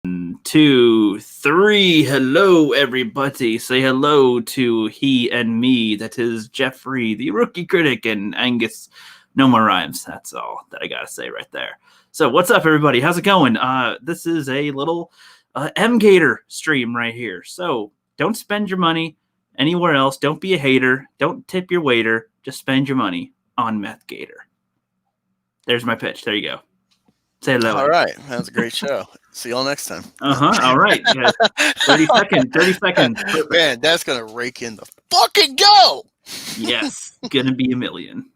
2, 3. Hello, everybody. Say hello to he and me. That is Jeffrey, the rookie critic, and Angus. No more rhymes. That's all that I gotta say right there. So, what's up, everybody? How's it going? This is a little Gator stream right here. So, don't spend your money anywhere else. Don't be a hater. Don't tip your waiter. Just spend your money on Meth Gator. There's my pitch. There you go. Say hello. All right. That was a great show. See y'all next time. All right. Yeah. 30 seconds. 30 seconons. Man, that's going to rake in the fucking go. Yes. Gonna be a million.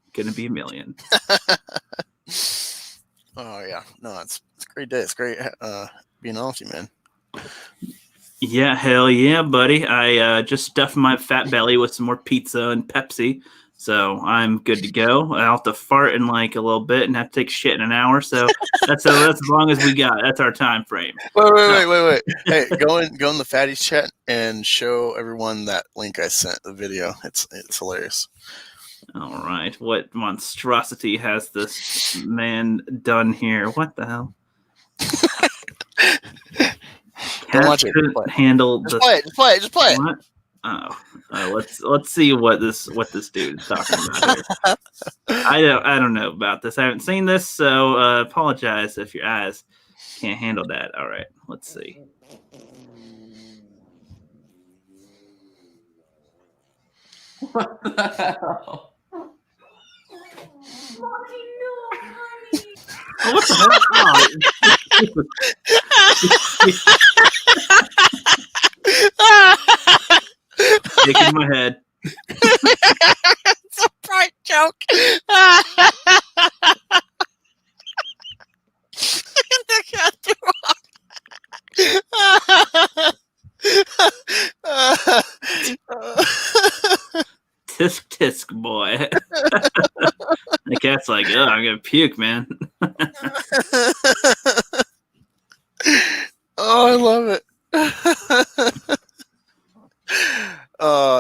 Oh, yeah. No, it's a great day. It's great being on with you, man. Yeah, hell yeah, buddy. I just stuffed my fat belly with some more pizza and Pepsi. So I'm good to go. I'll have to fart in like a little bit and have to take shit in an hour. So that's as long as we got. That's our time frame. Wait. Hey, go in the Fatties chat and show everyone that link I sent, the video. It's hilarious. All right. What monstrosity has this man done here? What the hell? Don't watch it. Couldn't handle just play it. What? Let's see what this dude is talking about here. I don't know about this. I haven't seen this, so apologize if your eyes can't handle that. All right, let's see. What the hell? Mommy, no, honey. Oh, what the hell? Shaking my head. It's a bright joke. Tisk tisk boy. The cat's like, oh, I'm gonna puke, man. Oh, I love it.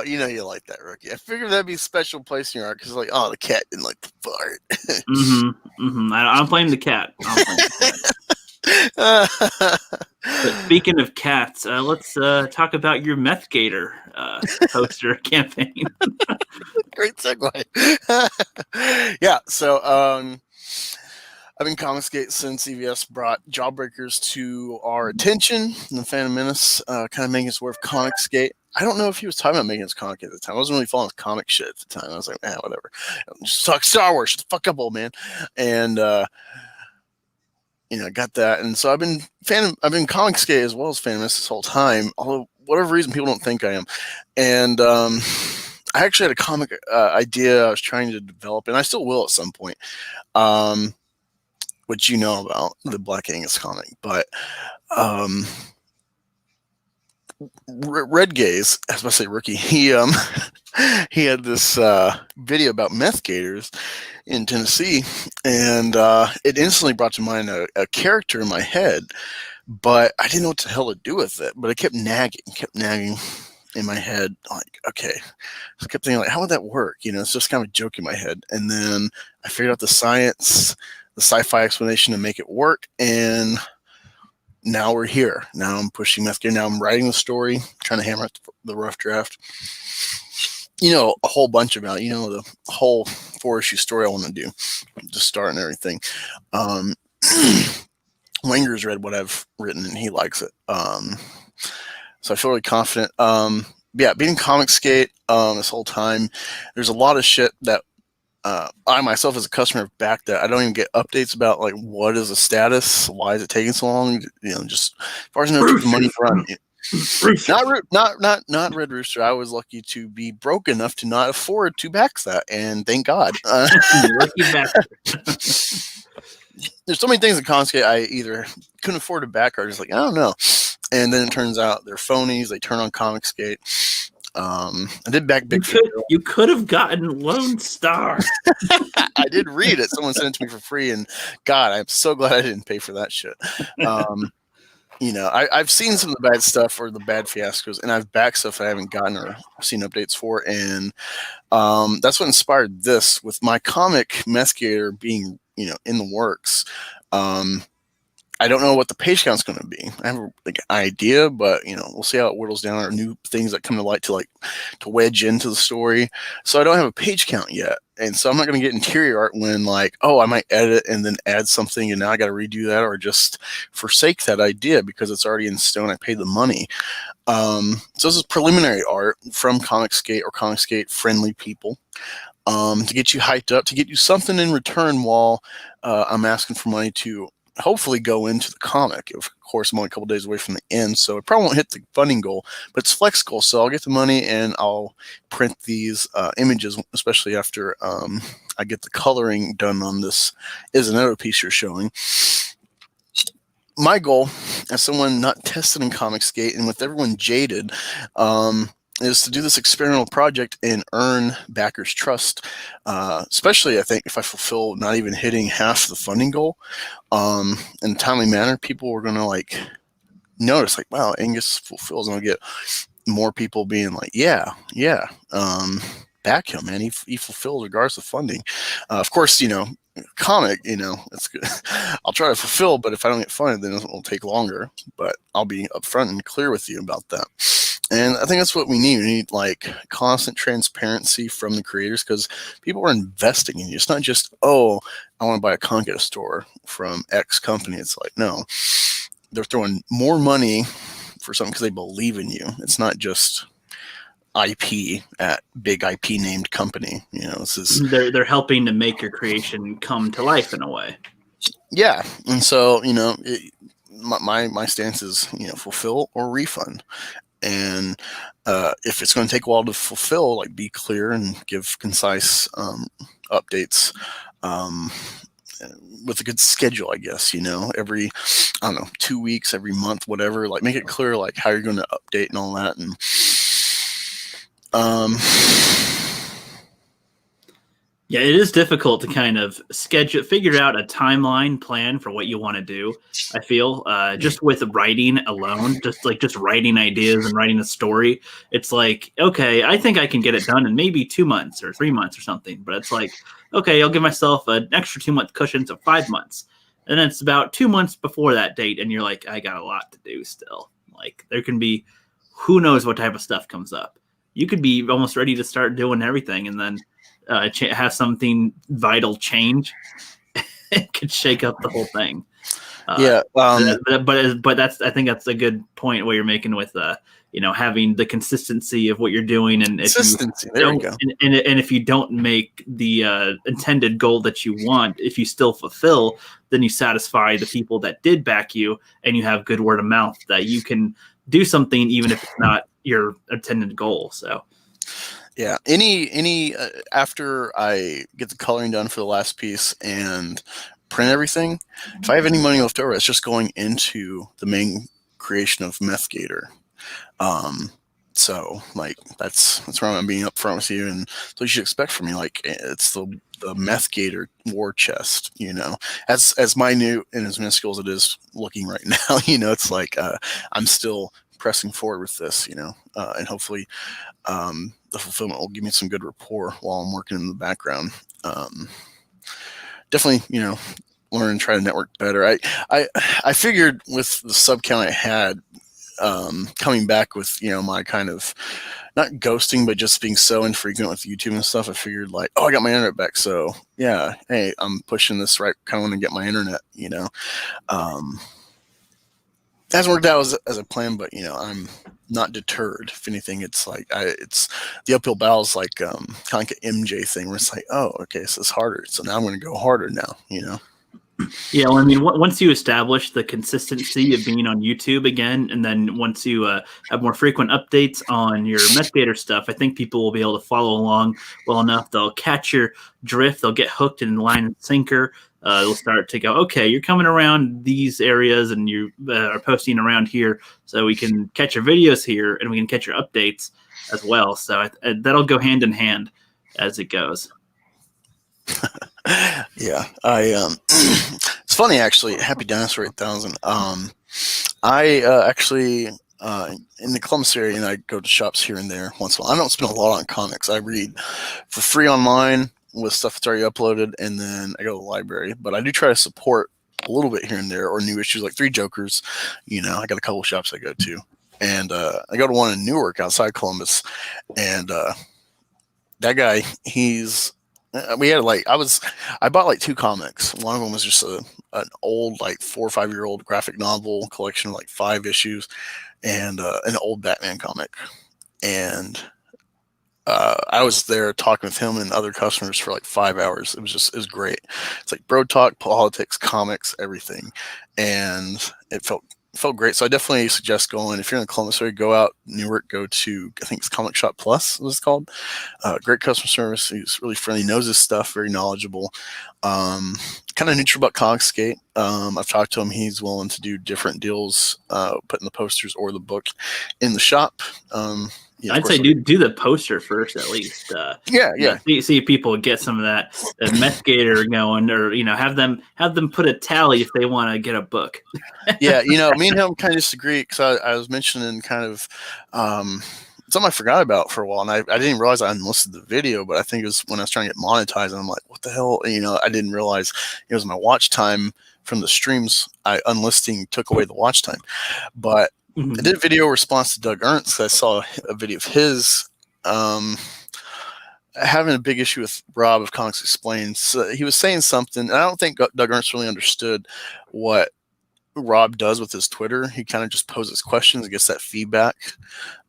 You like that, Rookie. I figured that'd be a special place in your heart because, like, oh, the cat didn't like the fart. I'm playing the cat. But speaking of cats, let's talk about your Meth Gator poster campaign. Great segue. Yeah, so I've been Comicsgate since EVS brought Jawbreakers to our attention. And the Phantom Menace kind of making its way of Comicsgate. I don't know if he was talking about making his comic at the time. I wasn't really following his comic shit at the time. I was like, whatever. Just talk Star Wars. Shut the fuck up, old man. And I got that. And so I've been Comicsgate as well as Phantom Menace this whole time. Although whatever reason people don't think I am. And I actually had a comic idea I was trying to develop, and I still will at some point. Which you know about, the Black Angus comic, but Red Gaze, I was about to say Rookie, he had this video about meth gators in Tennessee, and it instantly brought to mind a character in my head, but I didn't know what the hell to do with it. But it kept nagging in my head, like, okay. I kept thinking, like, how would that work? It's just kind of a joke in my head. And then I figured out the science, the sci-fi explanation to make it work, and now we're here. Now I'm pushing Meth Gator. Now I'm writing the story, trying to hammer out the rough draft. A whole bunch about, the whole 4-issue story I want to do, to start and everything. Wanger's read what I've written, and he likes it. So I feel really confident. Being Comicsgate this whole time, there's a lot of shit that I myself as a customer have backed that I don't even get updates about, like, what is the status, why is it taking so long? Just as far as I know, keep the money run. Not Red Rooster. I was lucky to be broke enough to not afford to back that, and thank God. There's so many things in Comicsgate I either couldn't afford to back or just like, I don't know. And then it turns out they're phonies. They turn on Comicsgate. I did back Big. You could have gotten Lone Star. I did read it. Someone sent it to me for free, and God, I'm so glad I didn't pay for that shit. I've seen some of the bad stuff or the bad fiascos, and I've backed stuff I haven't gotten or seen updates for, and that's what inspired this. With my comic Meth Gator being, in the works, I don't know what the page count's going to be. I have like an idea, but we'll see how it whittles down, or new things that come to light to wedge into the story. So I don't have a page count yet, and so I'm not going to get interior art when I might edit and then add something, and now I got to redo that, or just forsake that idea because it's already in stone. I paid the money. So this is preliminary art from Comicsgate or Comicsgate friendly people. To get you hyped up, to get you something in return while I'm asking for money to hopefully go into the comic. Of course, I'm only a couple days away from the end, so it probably won't hit the funding goal, but it's flex goal, so I'll get the money and I'll print these images, especially after I get the coloring done on this is another piece you're showing. My goal, as someone not tested in Comicsgate and with everyone jaded, is to do this experimental project and earn backers' trust, especially, I think, if I fulfill not even hitting half the funding goal in a timely manner. People are going to notice, wow, Angus fulfills, and I'll get more people being like, yeah, back him, man. He fulfills regardless of funding. Of course, comic, it's good. I'll try to fulfill, but if I don't get funded, then it will take longer. But I'll be upfront and clear with you about that. And I think that's what we need. We need constant transparency from the creators, because people are investing in you. It's not just, oh, I want to buy a comic at a store from X company. It's no, they're throwing more money for something because they believe in you. It's not just IP at big IP named company. This is they're helping to make your creation come to life in a way. Yeah, and so my stance is fulfill or refund. And if it's going to take a while to fulfill, be clear and give concise updates with a good schedule, I guess, every, 2 weeks, every month, whatever, make it clear, how you're going to update and all that. And yeah, it is difficult to kind of figure out a timeline plan for what you want to do. I feel just with writing alone, just writing ideas and writing a story, it's okay, I think I can get it done in maybe 2 months or 3 months or something. But it's okay, I'll give myself an extra 2-month cushion, so 5 months. And then it's about 2 months before that date, and you're I got a lot to do still. There can be, who knows what type of stuff comes up. You could be almost ready to start doing everything, and then have something vital change. It could shake up the whole thing. But that's, I think that's a good point what you're making with having the consistency of what you're doing, and if you don't make the intended goal that you want, if you still fulfill, then you satisfy the people that did back you, and you have good word of mouth that you can do something even if it's not your intended goal. So yeah, after I get the coloring done for the last piece and print everything, if I have any money left over, it's just going into the main creation of Meth Gator. So that's where I'm being upfront with you, and so you should expect from me. It's the Meth Gator war chest, as minute and as minuscule as it is looking right now. It's I'm still pressing forward with this, and hopefully the fulfillment will give me some good rapport while I'm working in the background. Definitely, learn and try to network better. I figured with the sub count I had, coming back with my kind of not ghosting, but just being so infrequent with YouTube and stuff, I figured I got my internet back, so yeah, hey, I'm pushing this right, kind of want to get my internet. Hasn't worked out as a plan, but I'm not deterred. If anything, it's it's the uphill battles, kind of like an MJ thing, where it's oh, okay, so it's harder, so now I'm going to go harder now. Yeah, well, I mean, once you establish the consistency of being on YouTube again, and then once you have more frequent updates on your Meth Gator stuff, I think people will be able to follow along well enough. They'll catch your drift. They'll get hooked in line and sinker. They'll start to go, okay, you're coming around these areas, and you are posting around here, so we can catch your videos here, and we can catch your updates as well. So that'll go hand in hand as it goes. Yeah, it's funny actually. Happy Dinosaur 8000. I actually in the Columbus area, and I go to shops here and there once in a while. I don't spend a lot on comics. I read for free online with stuff that's already uploaded, and then I go to the library. But I do try to support a little bit here and there, or new issues like 3 Jokers. I got a couple of shops I go to, and I go to one in Newark outside Columbus, and that guy, we had I bought like 2 comics. One of them was just an old like 4 or 5 year old graphic novel collection of like 5 issues, and an old Batman comic, and I was there talking with him and other customers for like 5 hours. It was great. It's like bro talk, politics, comics, everything, and it felt great. So I definitely suggest going, if you're in the Columbus area, go out Newark, go to, I think it's Comic Shop Plus, what it's called. Great customer service. He's really friendly, knows his stuff, very knowledgeable. Kind of neutral about Cogsgate. I've talked to him. He's willing to do different deals, putting the posters or the book in the shop. I'd say do the poster first, at least. Yeah. See if people get some of that meth Gator going, or have them put a tally if they want to get a book. Yeah, me and him kind of disagree, because I was mentioning kind of something I forgot about for a while, and I didn't realize I unlisted the video, but I think it was when I was trying to get monetized, and I'm like, what the hell? And, I didn't realize it was my watch time from the streams. Unlisting took away the watch time, but I did a video response to Doug Ernst. I saw a video of his having a big issue with Rob of Comics Explained. So he was saying something, and I don't think Doug Ernst really understood what Rob does with his Twitter. He kind of just poses questions and gets that feedback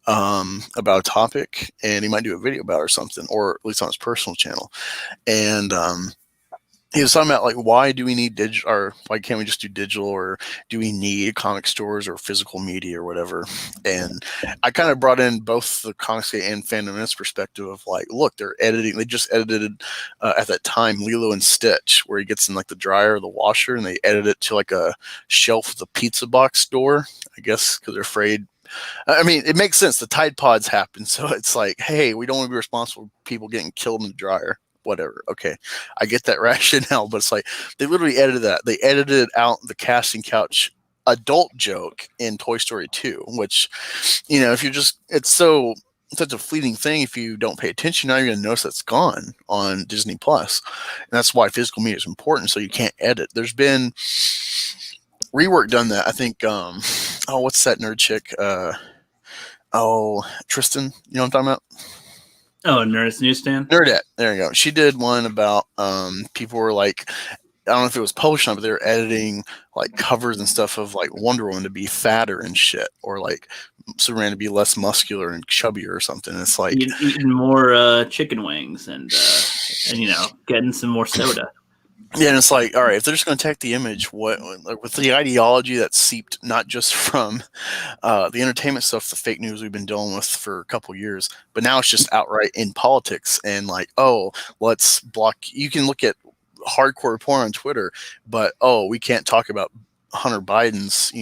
about a topic, and he might do a video about it or something, or at least on his personal channel. And he was talking about, like, why do we need digital, or why can't we just do digital, or do we need comic stores or physical media or whatever? And I kind of brought in both the Comicsgate and Fandom Minutes perspective of, like, look, they just edited at that time Lilo and Stitch, where he gets in like the dryer or the washer, and they edit it to like a shelf of the pizza box door, I guess, because they're afraid. I mean, it makes sense. The Tide Pods happen, so it's like, hey, we don't want to be responsible for people getting killed in the dryer. Whatever. Okay, I get that rationale, but it's like they literally edited that. They edited out the casting couch adult joke in Toy Story 2, which, if you just, it's such a fleeting thing. If you don't pay attention, now you're going to notice that's gone on Disney Plus, and that's why physical media is important. So you can't edit. There's been rework done that. I think. What's that nerd chick? Tristan. You know what I'm talking about? Oh, Nerdist Newsstand? Nerdette. There you go. She did one about people were like, I don't know if it was published on, but they were editing like covers and stuff of like Wonder Woman to be fatter and shit, or like Superman to be less muscular and chubbier or something. It's like eating more chicken wings and getting some more soda. Yeah, and it's like, all right, if they're just going to attack the image, what with the ideology that seeped not just from the entertainment stuff, the fake news we've been dealing with for a couple of years, but now it's just outright in politics, and like, let's block. You can look at hardcore report on Twitter, but we can't talk about Hunter Biden's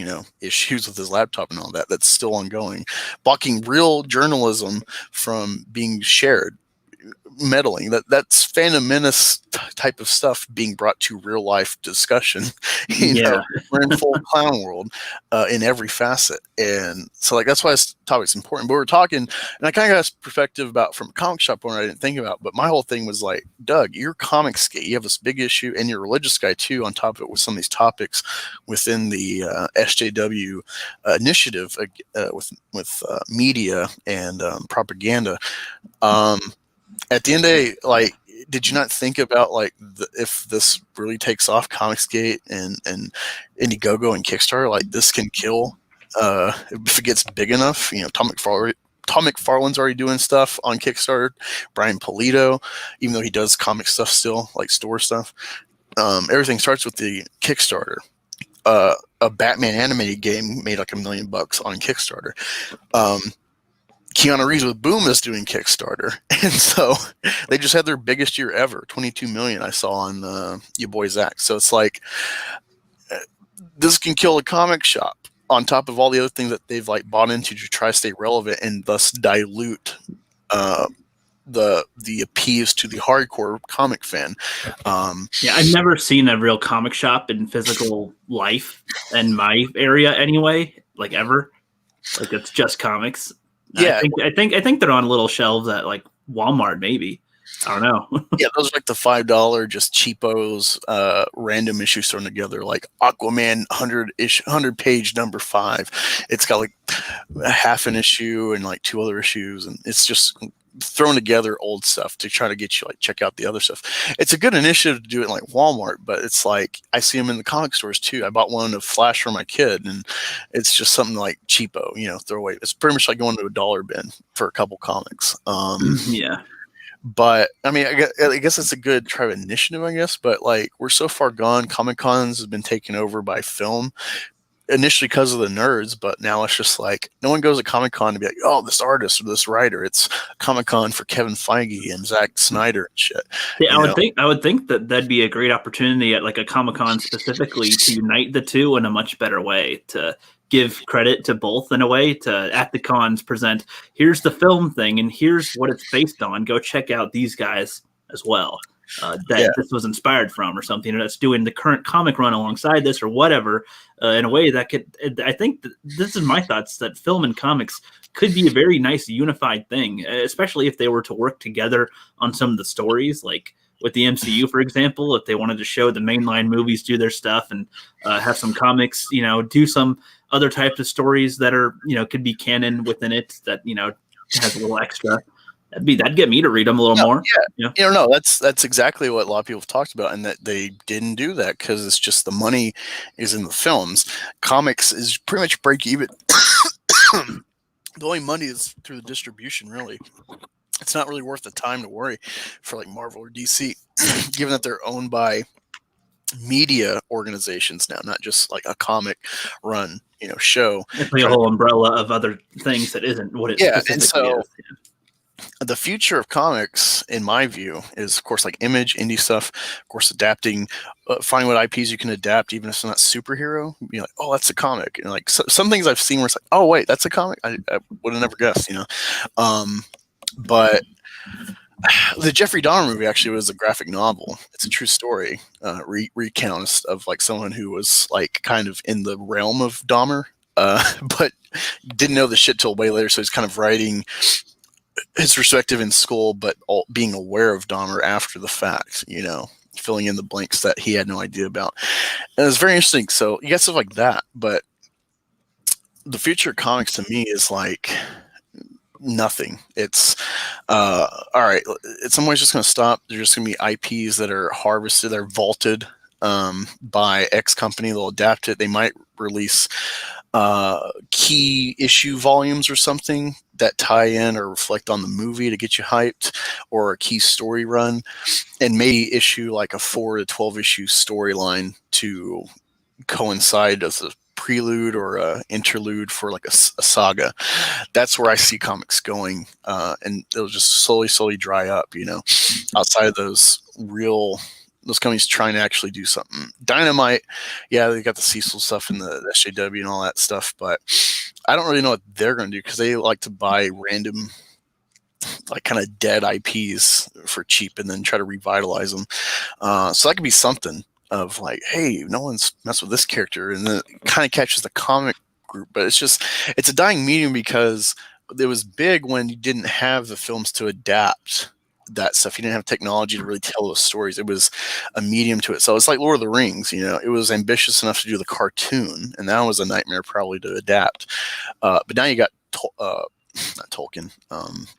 issues with his laptop and all that. That's still ongoing, blocking real journalism from being shared. Meddling, that's Phantom Menace type of stuff being brought to real life discussion. We're in full clown world in every facet, and so like that's why this topic's important. But we're talking, and I kind of got a perspective about from a comic shop owner I didn't think about, but my whole thing was like, Doug, you're Comicsgate, you have this big issue, and you're a religious guy too. On top of it, with some of these topics within the SJW initiative with media and propaganda. At the end of the day, like, did you not think about like if this really takes off, Comicsgate and Indiegogo and Kickstarter, like this can kill if it gets big enough? Tom McFarlane's already doing stuff on Kickstarter. Brian Pulido, even though he does comic stuff still, like store stuff. Everything starts with the Kickstarter. A Batman animated game made like $1 million on Kickstarter. Keanu Reeves with Boom is doing Kickstarter, and so they just had their biggest year ever, 22 million. I saw on your boy Zach. So it's like this can kill a comic shop on top of all the other things that they've like bought into to try to stay relevant and thus dilute the appease to the hardcore comic fan. I've never seen a real comic shop in physical life in my area anyway, like ever. Like it's just comics. Yeah, I think they're on little shelves at like Walmart, maybe. I don't know. Yeah, those are like the $5 just cheapos, random issues thrown together, like Aquaman 100-page number 5. It's got like a half an issue and like 2 other issues, and it's just thrown together old stuff to try to get you like check out the other stuff. It's a good initiative to do it in like Walmart, but it's like I see them in the comic stores too. I bought one of Flash for my kid, and it's just something like cheapo, throw away. It's pretty much like going to a dollar bin for a couple comics. Yeah. But I mean, I guess it's a good try of initiative, I guess. But like, we're so far gone. Comic Cons has been taken over by film, initially because of the nerds, but now it's just like no one goes to Comic Con to be like, oh, this artist or this writer. It's Comic Con for Kevin Feige and Zack Snyder and shit. Yeah, I would think that that'd be a great opportunity at like a Comic Con specifically to unite the two in a much better way, to give credit to both in a way, to at the cons present, here's the film thing and here's what it's based on. Go check out these guys as well. This was inspired from or something that's doing the current comic run alongside this or whatever, in a way that could, I think this is my thoughts, that film and comics could be a very nice unified thing, especially if they were to work together on some of the stories, like with the MCU, for example, if they wanted to show the mainline movies do their stuff and have some comics, do some other types of stories that are, could be canon within it that, has a little extra. That'd get me to read them a little more. Yeah. No, that's exactly what a lot of people have talked about, and that they didn't do that because it's just the money is in the films. Comics is pretty much break even. The only money is through the distribution, really. It's not really worth the time to worry for like Marvel or DC, given that they're owned by media organizations now, not just like a comic run, show. It's like a whole umbrella of other things that isn't what it specifically is. The future of comics, in my view, is of course like Image, indie stuff, of course adapting, finding what IPs you can adapt, even if it's not superhero. Be like, oh, that's a comic, and like some things I've seen where it's like, oh wait, that's a comic. I would have never guessed, But the Jeffrey Dahmer movie actually was a graphic novel. It's a true story, recount of like someone who was like kind of in the realm of Dahmer, but didn't know the shit till way later. So he's kind of writing his perspective in school, but being aware of Dahmer after the fact, filling in the blanks that he had no idea about. And it was very interesting. So you got stuff like that, but the future of comics to me is like nothing. It's all right. In some ways, just going to stop. There's just going to be IPs that are harvested, they're vaulted by X company. They'll adapt it. They might release key issue volumes or something that tie in or reflect on the movie to get you hyped, or a key story run, and maybe issue like a 4 to 12 issue storyline to coincide as a prelude or a interlude for like a saga. That's where I see comics going, and it'll just slowly dry up, outside of those companies trying to actually do something. Dynamite, yeah, they got the Cecil stuff and the SJW and all that stuff, but I don't really know what they're going to do because they like to buy random, like kind of dead IPs for cheap and then try to revitalize them. So that could be something of like, hey, no one's messed with this character, and then it kind of catches the comic group. But it's a dying medium because it was big when you didn't have the films to adapt that stuff. You didn't have technology to really tell those stories. It was a medium to it. So it's like Lord of the Rings, it was ambitious enough to do the cartoon, and that was a nightmare probably to adapt. But now you got not Tolkien,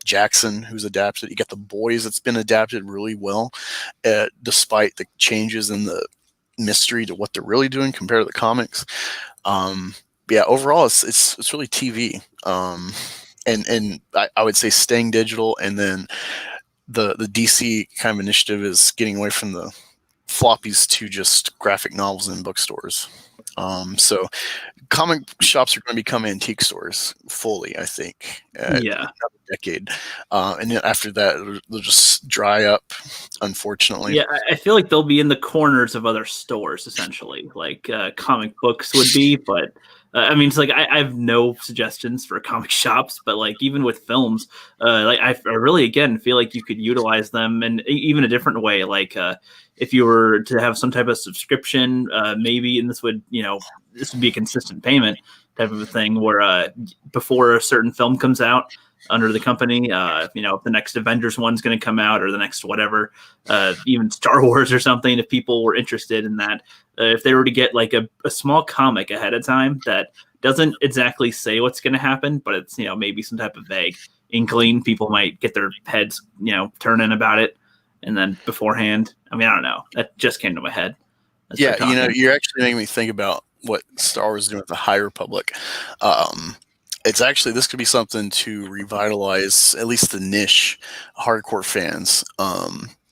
Jackson, who's adapted. You got The Boys, that's been adapted really well, despite the changes in the mystery to what they're really doing compared to the comics. Overall, it's really TV. And I would say staying digital, and then the DC kind of initiative is getting away from the floppies to just graphic novels in bookstores. So comic shops are going to become antique stores fully, I think. Another decade. And then after that, they'll just dry up, unfortunately. Yeah, I feel like they'll be in the corners of other stores, essentially, like comic books would be. But it's like I have no suggestions for comic shops, but like even with films, I really again feel like you could utilize them in even a different way. Like if you were to have some type of subscription, maybe, and this would be a consistent payment type of a thing where before a certain film comes out, under the company. If the next Avengers one's going to come out or the next whatever, even Star Wars or something, if people were interested in that, if they were to get like a small comic ahead of time that doesn't exactly say what's going to happen, but it's, maybe some type of vague inkling, people might get their heads, turning about it. And then beforehand, I don't know. That just came to my head. Yeah, you're actually making me think about what Star Wars is doing with the High Republic. It's actually, this could be something to revitalize at least the niche hardcore fans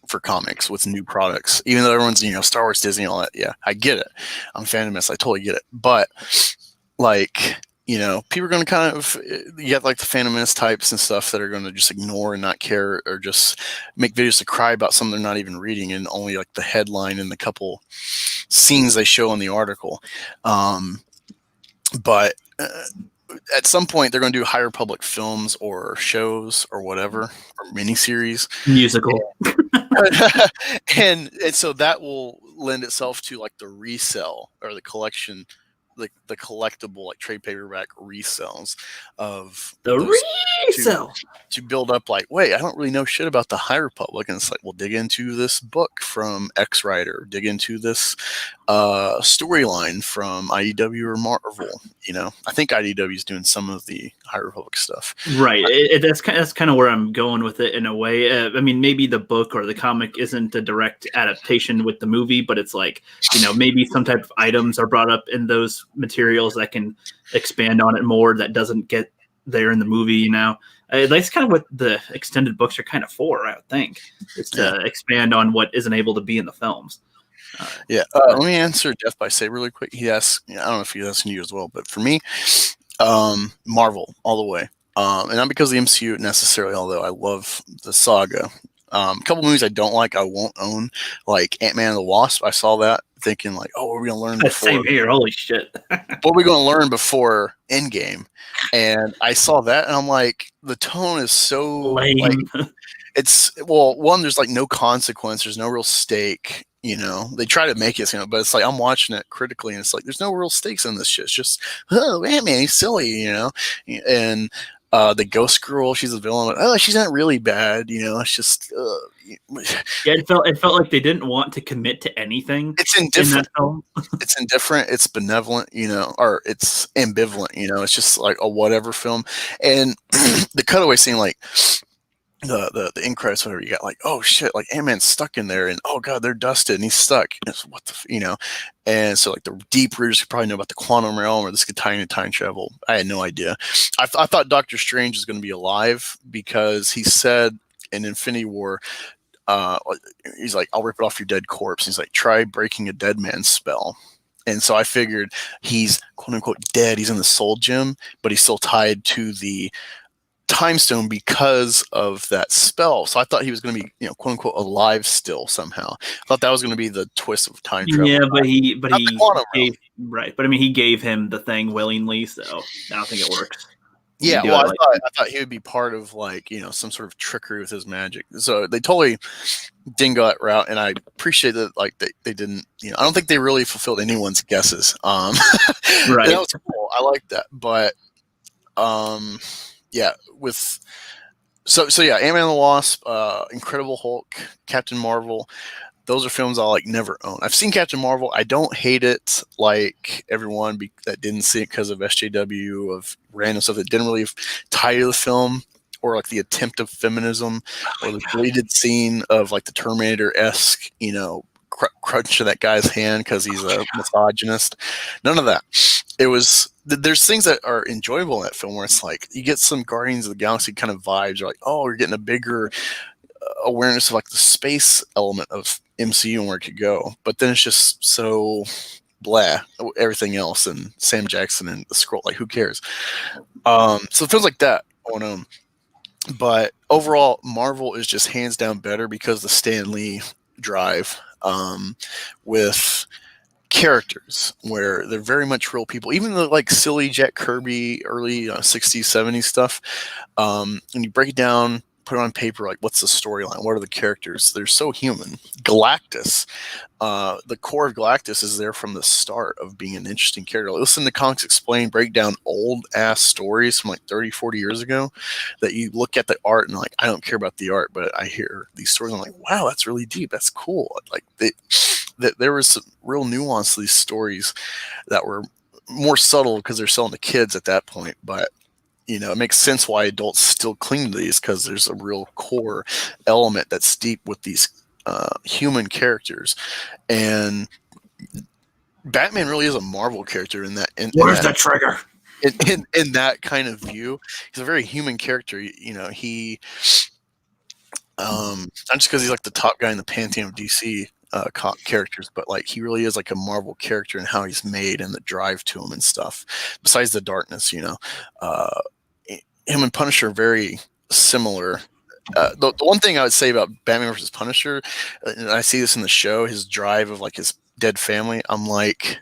for comics with new products. Even though everyone's, Star Wars, Disney, all that. Yeah, I get it. I'm fandomist. I totally get it. But like, people are going to kind of, you get like the fandomist types and stuff that are going to just ignore and not care, or just make videos to cry about something they're not even reading, and only like the headline and the couple scenes they show in the article. But at some point they're going to do High Republic films or shows or whatever, or miniseries, musical. and so that will lend itself to like the resell or the collection, like the collectible, like trade paperback resells of the resell to build up like, wait, I don't really know shit about the High Republic, and it's like, well, dig into this book from X writer, dig into this storyline from IDW or Marvel. I think IDW is doing some of the High Republic stuff, right? That's kind of where I'm going with it in a way. Maybe the book or the comic isn't a direct adaptation with the movie, but it's like, maybe some type of items are brought up in those materials that can expand on it more, that doesn't get there in the movie. That's kind of what the extended books are kind of for, I would think. It's to expand on what isn't able to be in the films. Let me answer Jeff by say really quick. He asks, I don't know if he's asking you as well, but for me, Marvel all the way. And not because of the MCU necessarily, although I love the saga. A couple movies I don't like, I won't own, like Ant-Man and the Wasp. I saw that thinking like, oh, what are we going to learn before? Same here. Holy shit. What are we going to learn before Endgame? And I saw that and I'm like, the tone is so lame. Like, it's, well, one, there's like no consequence. There's no real stake. They try to make it, but it's like, I'm watching it critically and it's like, there's no real stakes in this shit. It's just, oh, Ant-Man, he's silly, and the Ghost Girl, she's a villain. Oh, she's not really bad, It's just, it felt like they didn't want to commit to anything. It's indifferent. It's indifferent. It's benevolent, or it's ambivalent. It's just like a whatever film. And the cutaway scene, like the end credits, whatever, you got like, oh shit, like Ant-Man's stuck in there, and oh god, they're dusted, and he's stuck. And it's, what the, and so like the deep readers could probably know about the quantum realm, or this could tie into time travel. I had no idea. I thought Doctor Strange is going to be alive because he said in Infinity War, he's like, I'll rip it off your dead corpse. He's like, try breaking a dead man's spell. And so I figured he's quote unquote dead. He's in the soul gem, but he's still tied to the time stone because of that spell. So I thought he was going to be, quote unquote alive still somehow. I thought that was going to be the twist of time travel. Yeah, but he gave, right. But he gave him the thing willingly, so I don't think it works. Yeah, well, I thought he would be part of like, some sort of trickery with his magic. So they totally didn't go that route, and I appreciate that. Like they didn't, I don't think they really fulfilled anyone's guesses. Right. That was cool. I like that, but yeah, so yeah, Ant-Man and the Wasp, Incredible Hulk, Captain Marvel. Those are films I'll like never own. I've seen Captain Marvel. I don't hate it like everyone that didn't see it because of SJW, of random stuff that didn't really tie to the film, or like the attempt of feminism, or the deleted scene of like the Terminator-esque, crunch of that guy's hand because he's a misogynist. None of that. It was, there's things that are enjoyable in that film where it's like you get some Guardians of the Galaxy kind of vibes. You're like, oh, you're getting a bigger awareness of like the space element of MCU and where it could go. But then it's just so blah, everything else, and Sam Jackson and the Skrull, like who cares? So it feels like that on them. But overall, Marvel is just hands down better because the Stan Lee drive, with characters where they're very much real people, even the like silly Jack Kirby early 60s 70s stuff, and you break it down put it on paper, like what's the storyline? What are the characters? They're so human. Galactus, the core of Galactus is there from the start of being an interesting character. Listen to Comics Explain, break down old ass stories from like 30, 40 years ago that you look at the art and like, I don't care about the art, but I hear these stories. I'm like, wow, that's really deep. That's cool. Like there was some real nuance to these stories that were more subtle because they're selling to kids at that point. But it makes sense why adults still cling to these, because there's a real core element that's deep with these human characters. And Batman really is a Marvel character in that. Where's the trigger? In that kind of view, he's a very human character. He not just because he's like the top guy in the pantheon of DC characters, but like he really is like a Marvel character in how he's made and the drive to him and stuff. Besides the darkness, him and Punisher are very similar. The one thing I would say about Batman versus Punisher, and I see this in the show, his drive of like his dead family, I'm like,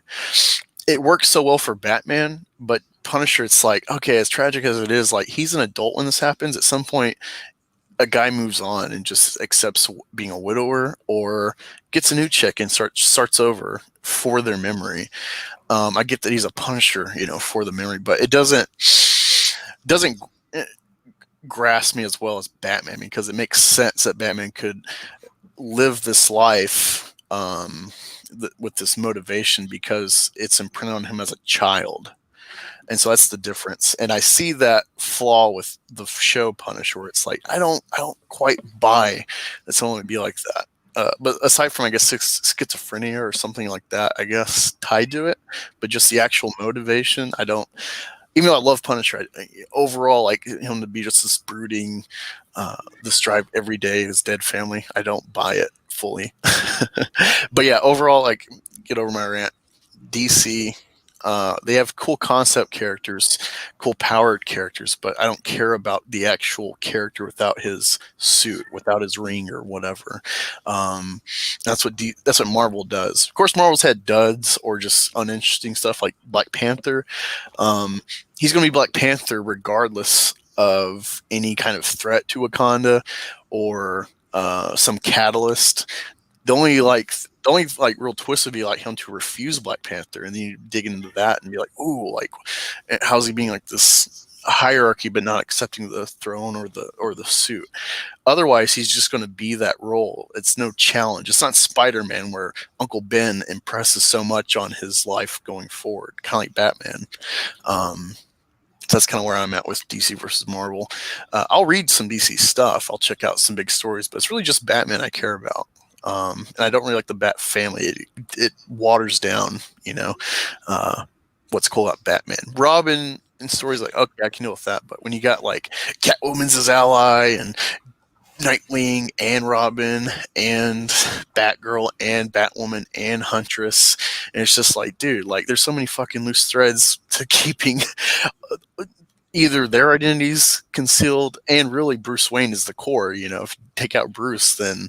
it works so well for Batman, but Punisher, it's like, okay, as tragic as it is, like he's an adult when this happens. At some point, a guy moves on and just accepts being a widower or gets a new chick and starts over for their memory. I get that he's a Punisher, for the memory, but it doesn't grasp me as well as Batman, because it makes sense that Batman could live this life with this motivation because it's imprinted on him as a child. And so that's the difference. And I see that flaw with the show Punisher, where it's like, I don't quite buy that someone would be like that. But aside from, I guess, schizophrenia or something like that, I guess, tied to it, but just the actual motivation, I don't. Even though I love Punisher, overall, like him to be just this brooding, this drive every day, his dead family, I don't buy it fully. But yeah, overall, like, get over my rant. DC, they have cool concept characters, cool powered characters, but I don't care about the actual character without his suit, without his ring or whatever. That's what Marvel does. Of course, Marvel's had duds or just uninteresting stuff like Black Panther. He's going to be Black Panther regardless of any kind of threat to Wakanda or some catalyst. The only real twist would be like him to refuse Black Panther, and then you dig into that and be like, ooh, like how's he being like this hierarchy but not accepting the throne or the suit? Otherwise, he's just going to be that role. It's no challenge. It's not Spider-Man where Uncle Ben impresses so much on his life going forward, kind of like Batman. So that's kind of where I'm at with DC versus Marvel. I'll read some DC stuff. I'll check out some big stories, but it's really just Batman I care about. And I don't really like the Bat family. It waters down, what's cool about Batman. Robin and stories like, okay, I can deal with that. But when you got like Catwoman's his ally and Nightwing and Robin and Batgirl and Batwoman and Huntress, and it's just like, dude, like there's so many fucking loose threads to keeping either their identities concealed, and really Bruce Wayne is the core. If you take out Bruce, then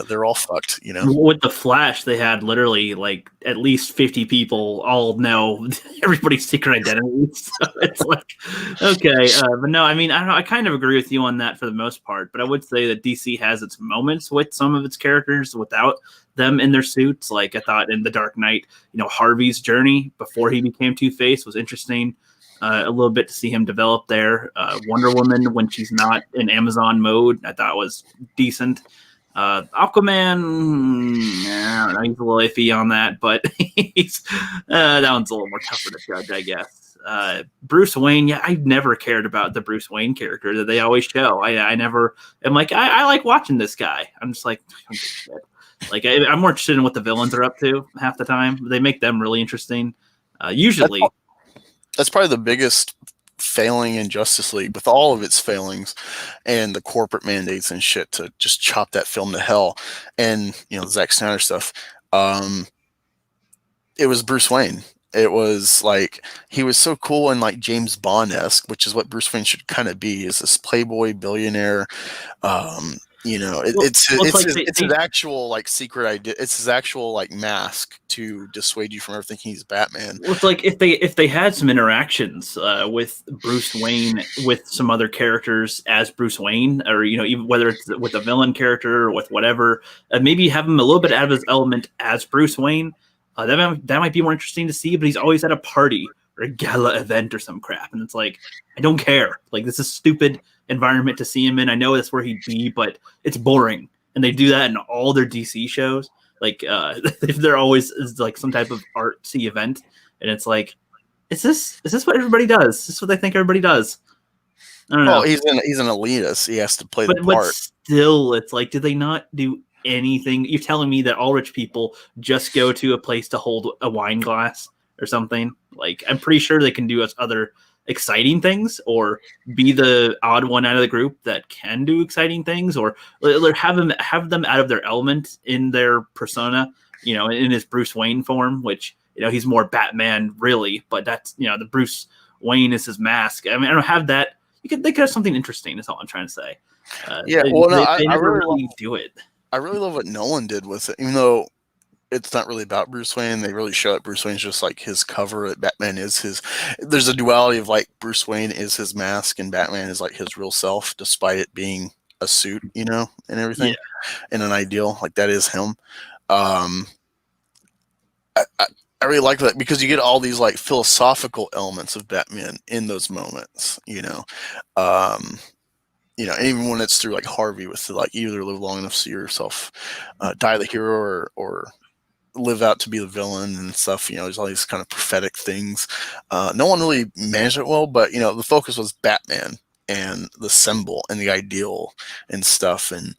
they're all fucked. With the Flash, they had literally like at least 50 people all know everybody's secret identities. So it's like, okay, but no, I mean, I kind of agree with you on that for the most part. But I would say that DC has its moments with some of its characters without them in their suits. Like I thought in The Dark Knight, Harvey's journey before he became Two-Face was interesting. A little bit to see him develop there. Wonder Woman, when she's not in Amazon mode, I thought was decent. Aquaman, I don't know, he's a little iffy on that, but that one's a little more tougher to judge, I guess. Bruce Wayne, yeah, I've never cared about the Bruce Wayne character that they always show. I never am like, I like watching this guy. I'm just like, I don't give a shit. Like, I'm more interested in what the villains are up to half the time. They make them really interesting. Usually. That's probably the biggest failing in Justice League, with all of its failings and the corporate mandates and shit to just chop that film to hell. And, Zack Snyder stuff. It was Bruce Wayne. It was like, he was so cool and like James Bond-esque, which is what Bruce Wayne should kind of be, is this playboy billionaire, It's Well, it's like it's his actual like secret idea. It's his actual like mask to dissuade you from ever thinking he's Batman. well, it's like if they had some interactions with Bruce Wayne with some other characters as Bruce Wayne, or even whether it's with a villain character or with whatever, maybe have him a little bit out of his element as Bruce Wayne. That might be more interesting to see. But he's always at a party or a gala event or some crap, and it's like I don't care. Like this is stupid environment to see him in. I know that's where he'd be, but it's boring. And they do that in all their DC shows. Like if there always is like some type of artsy event, and it's like, is this what everybody does? Is this what they think everybody does? I don't know. Well, he's an elitist. He has to play the part. But still, it's like, do they not do anything? You're telling me that all rich people just go to a place to hold a wine glass or something? Like, I'm pretty sure they can do other exciting things, or be the odd one out of the group that can do exciting things, or have them out of their element in their persona, in his Bruce Wayne form, which he's more Batman really, but that's the Bruce Wayne is his mask. I mean, I don't have that. They could have something interesting is all I'm trying to say. They never really do it. I really love what Nolan did with it, even though it's not really about Bruce Wayne. They really show it. Bruce Wayne's just like his cover. Batman is his. There's a duality of like Bruce Wayne is his mask and Batman is like his real self, despite it being a suit, and everything. Yeah. And an ideal like that is him. I really like that because you get all these like philosophical elements of Batman in those moments. Even when it's through like Harvey with the, like either live long enough to see yourself die the hero or live out to be the villain and stuff. There's all these kind of prophetic things. No one really managed it well, but the focus was Batman and the symbol and the ideal and stuff, and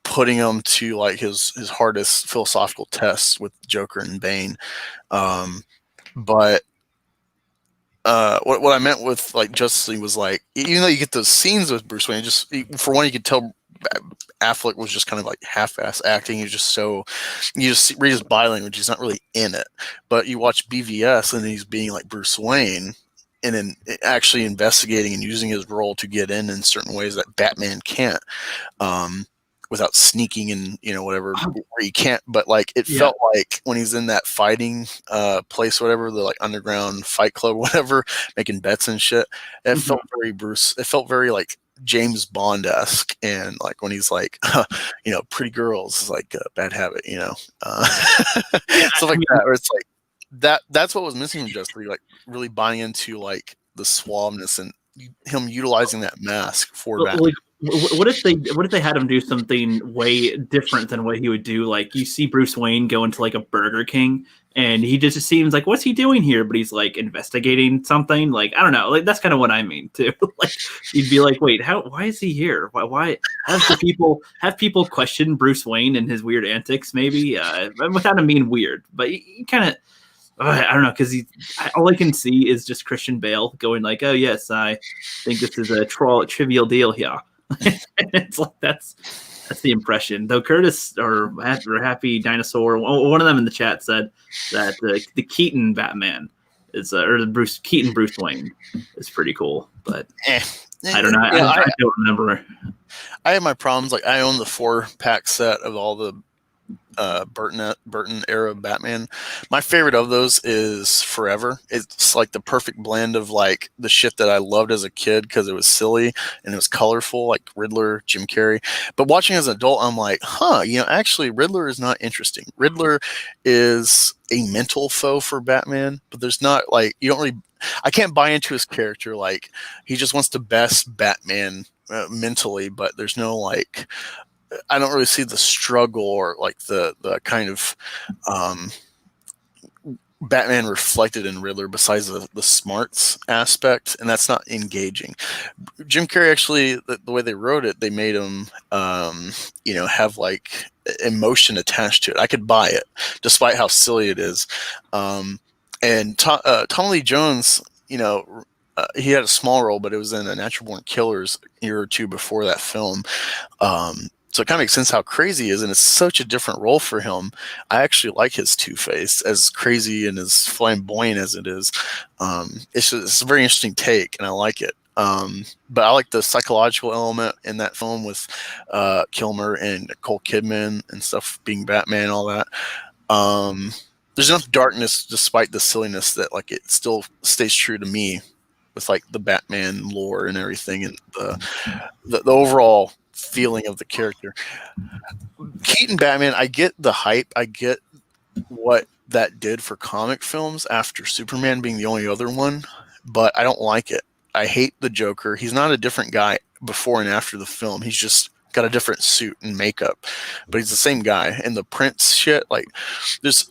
putting him to like his hardest philosophical tests with Joker and Bane. But what I meant with like Justice League was like, even though you get those scenes with Bruce Wayne, just for one, you could tell Affleck was just kind of like half-ass acting. You just read his body language. He's not really in it. But you watch BVS and he's being like Bruce Wayne, and then actually investigating and using his role to get in certain ways that Batman can't, without sneaking and whatever where he can't. But like it felt like when he's in that fighting place, whatever, the like underground fight club, whatever, making bets and shit. It felt very Bruce. It felt very like James Bond-esque, and like when he's like, pretty girls is like a bad habit, stuff like that. Where it's like that's what was missing from Justice League, like really buying into like the suaveness and him utilizing that mask for Batman. Like, what if they had him do something way different than what he would do? Like you see Bruce Wayne go into like a Burger King, and he just seems like, what's he doing here? But he's like investigating something. Like I don't know. Like that's kind of what I mean too. Like you'd be like, wait, why is he here? Why have people question Bruce Wayne and his weird antics? Maybe without him being weird, but he kind of. I don't know, because all I can see is just Christian Bale going like, "Oh yes, I think this is a trivial deal here." It's like that's the impression. Though Curtis or Happy Dinosaur, one of them in the chat said that the Keaton Batman is or the Keaton Bruce Wayne is pretty cool, but I don't know. I don't remember. I have my problems. Like I own the 4-pack set of all the Burton era Batman. My favorite of those is Forever. It's like the perfect blend of like the shit that I loved as a kid because it was silly and it was colorful, like Riddler, Jim Carrey. But watching as an adult, I'm like, actually Riddler is not interesting. Riddler is a mental foe for Batman, but there's not like I can't buy into his character. Like he just wants to best Batman mentally, but there's no like. I don't really see the struggle or like the kind of Batman reflected in Riddler besides the smarts aspect, and that's not engaging. Jim Carrey actually, the way they wrote it, they made him have like emotion attached to it. I could buy it despite how silly it is. And Tommy Lee Jones, he had a small role, but it was in a Natural Born Killers a year or two before that film. So it kind of makes sense how crazy he is, and it's such a different role for him. I actually like his Two-Face, as crazy and as flamboyant as it is. It's a very interesting take, and I like it. But I like the psychological element in that film with Kilmer and Nicole Kidman and stuff being Batman and all that. There's enough darkness despite the silliness that like it still stays true to me with like the Batman lore and everything, and the overall feeling of the character. Keaton Batman, I get the hype. I get what that did for comic films after Superman being the only other one, but I don't like it. I hate the Joker. He's not a different guy before and after the film. He's just got a different suit and makeup, but he's the same guy. And the Prince shit, like, there's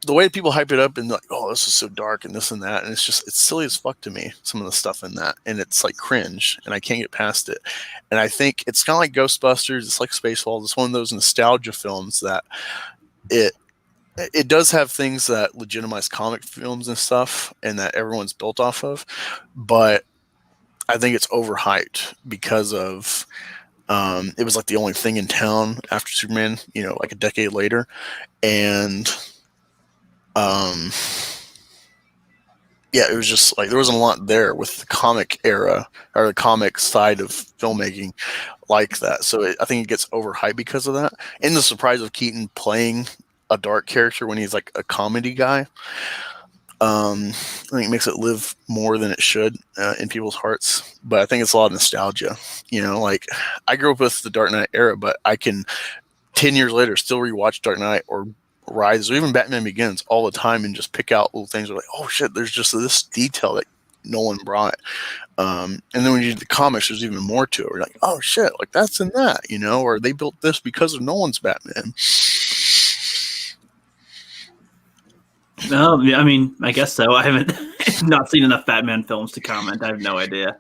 the way people hype it up and like, oh, this is so dark and this and that, and it's silly as fuck to me. Some of the stuff in that, and it's like cringe, and I can't get past it. And I think it's kind of like Ghostbusters. It's like Spaceballs. It's one of those nostalgia films that it does have things that legitimize comic films and stuff, and that everyone's built off of, but I think it's overhyped because of it was like the only thing in town after Superman, like a decade later, and yeah, it was just like there wasn't a lot there with the comic era or the comic side of filmmaking like that. So I think it gets overhyped because of that. And the surprise of Keaton playing a dark character when he's like a comedy guy, I think it makes it live more than it should in people's hearts. But I think it's a lot of nostalgia. Like I grew up with the Dark Knight era, but I can 10 years later still rewatch Dark Knight or Rise or even Batman Begins all the time and just pick out little things like, oh shit, there's just this detail that Nolan brought. And then when you read the comics, there's even more to it. We're like, oh shit, like that's in that, or they built this because of Nolan's Batman. No, I mean, I guess so. I haven't not seen enough Batman films to comment. I have no idea.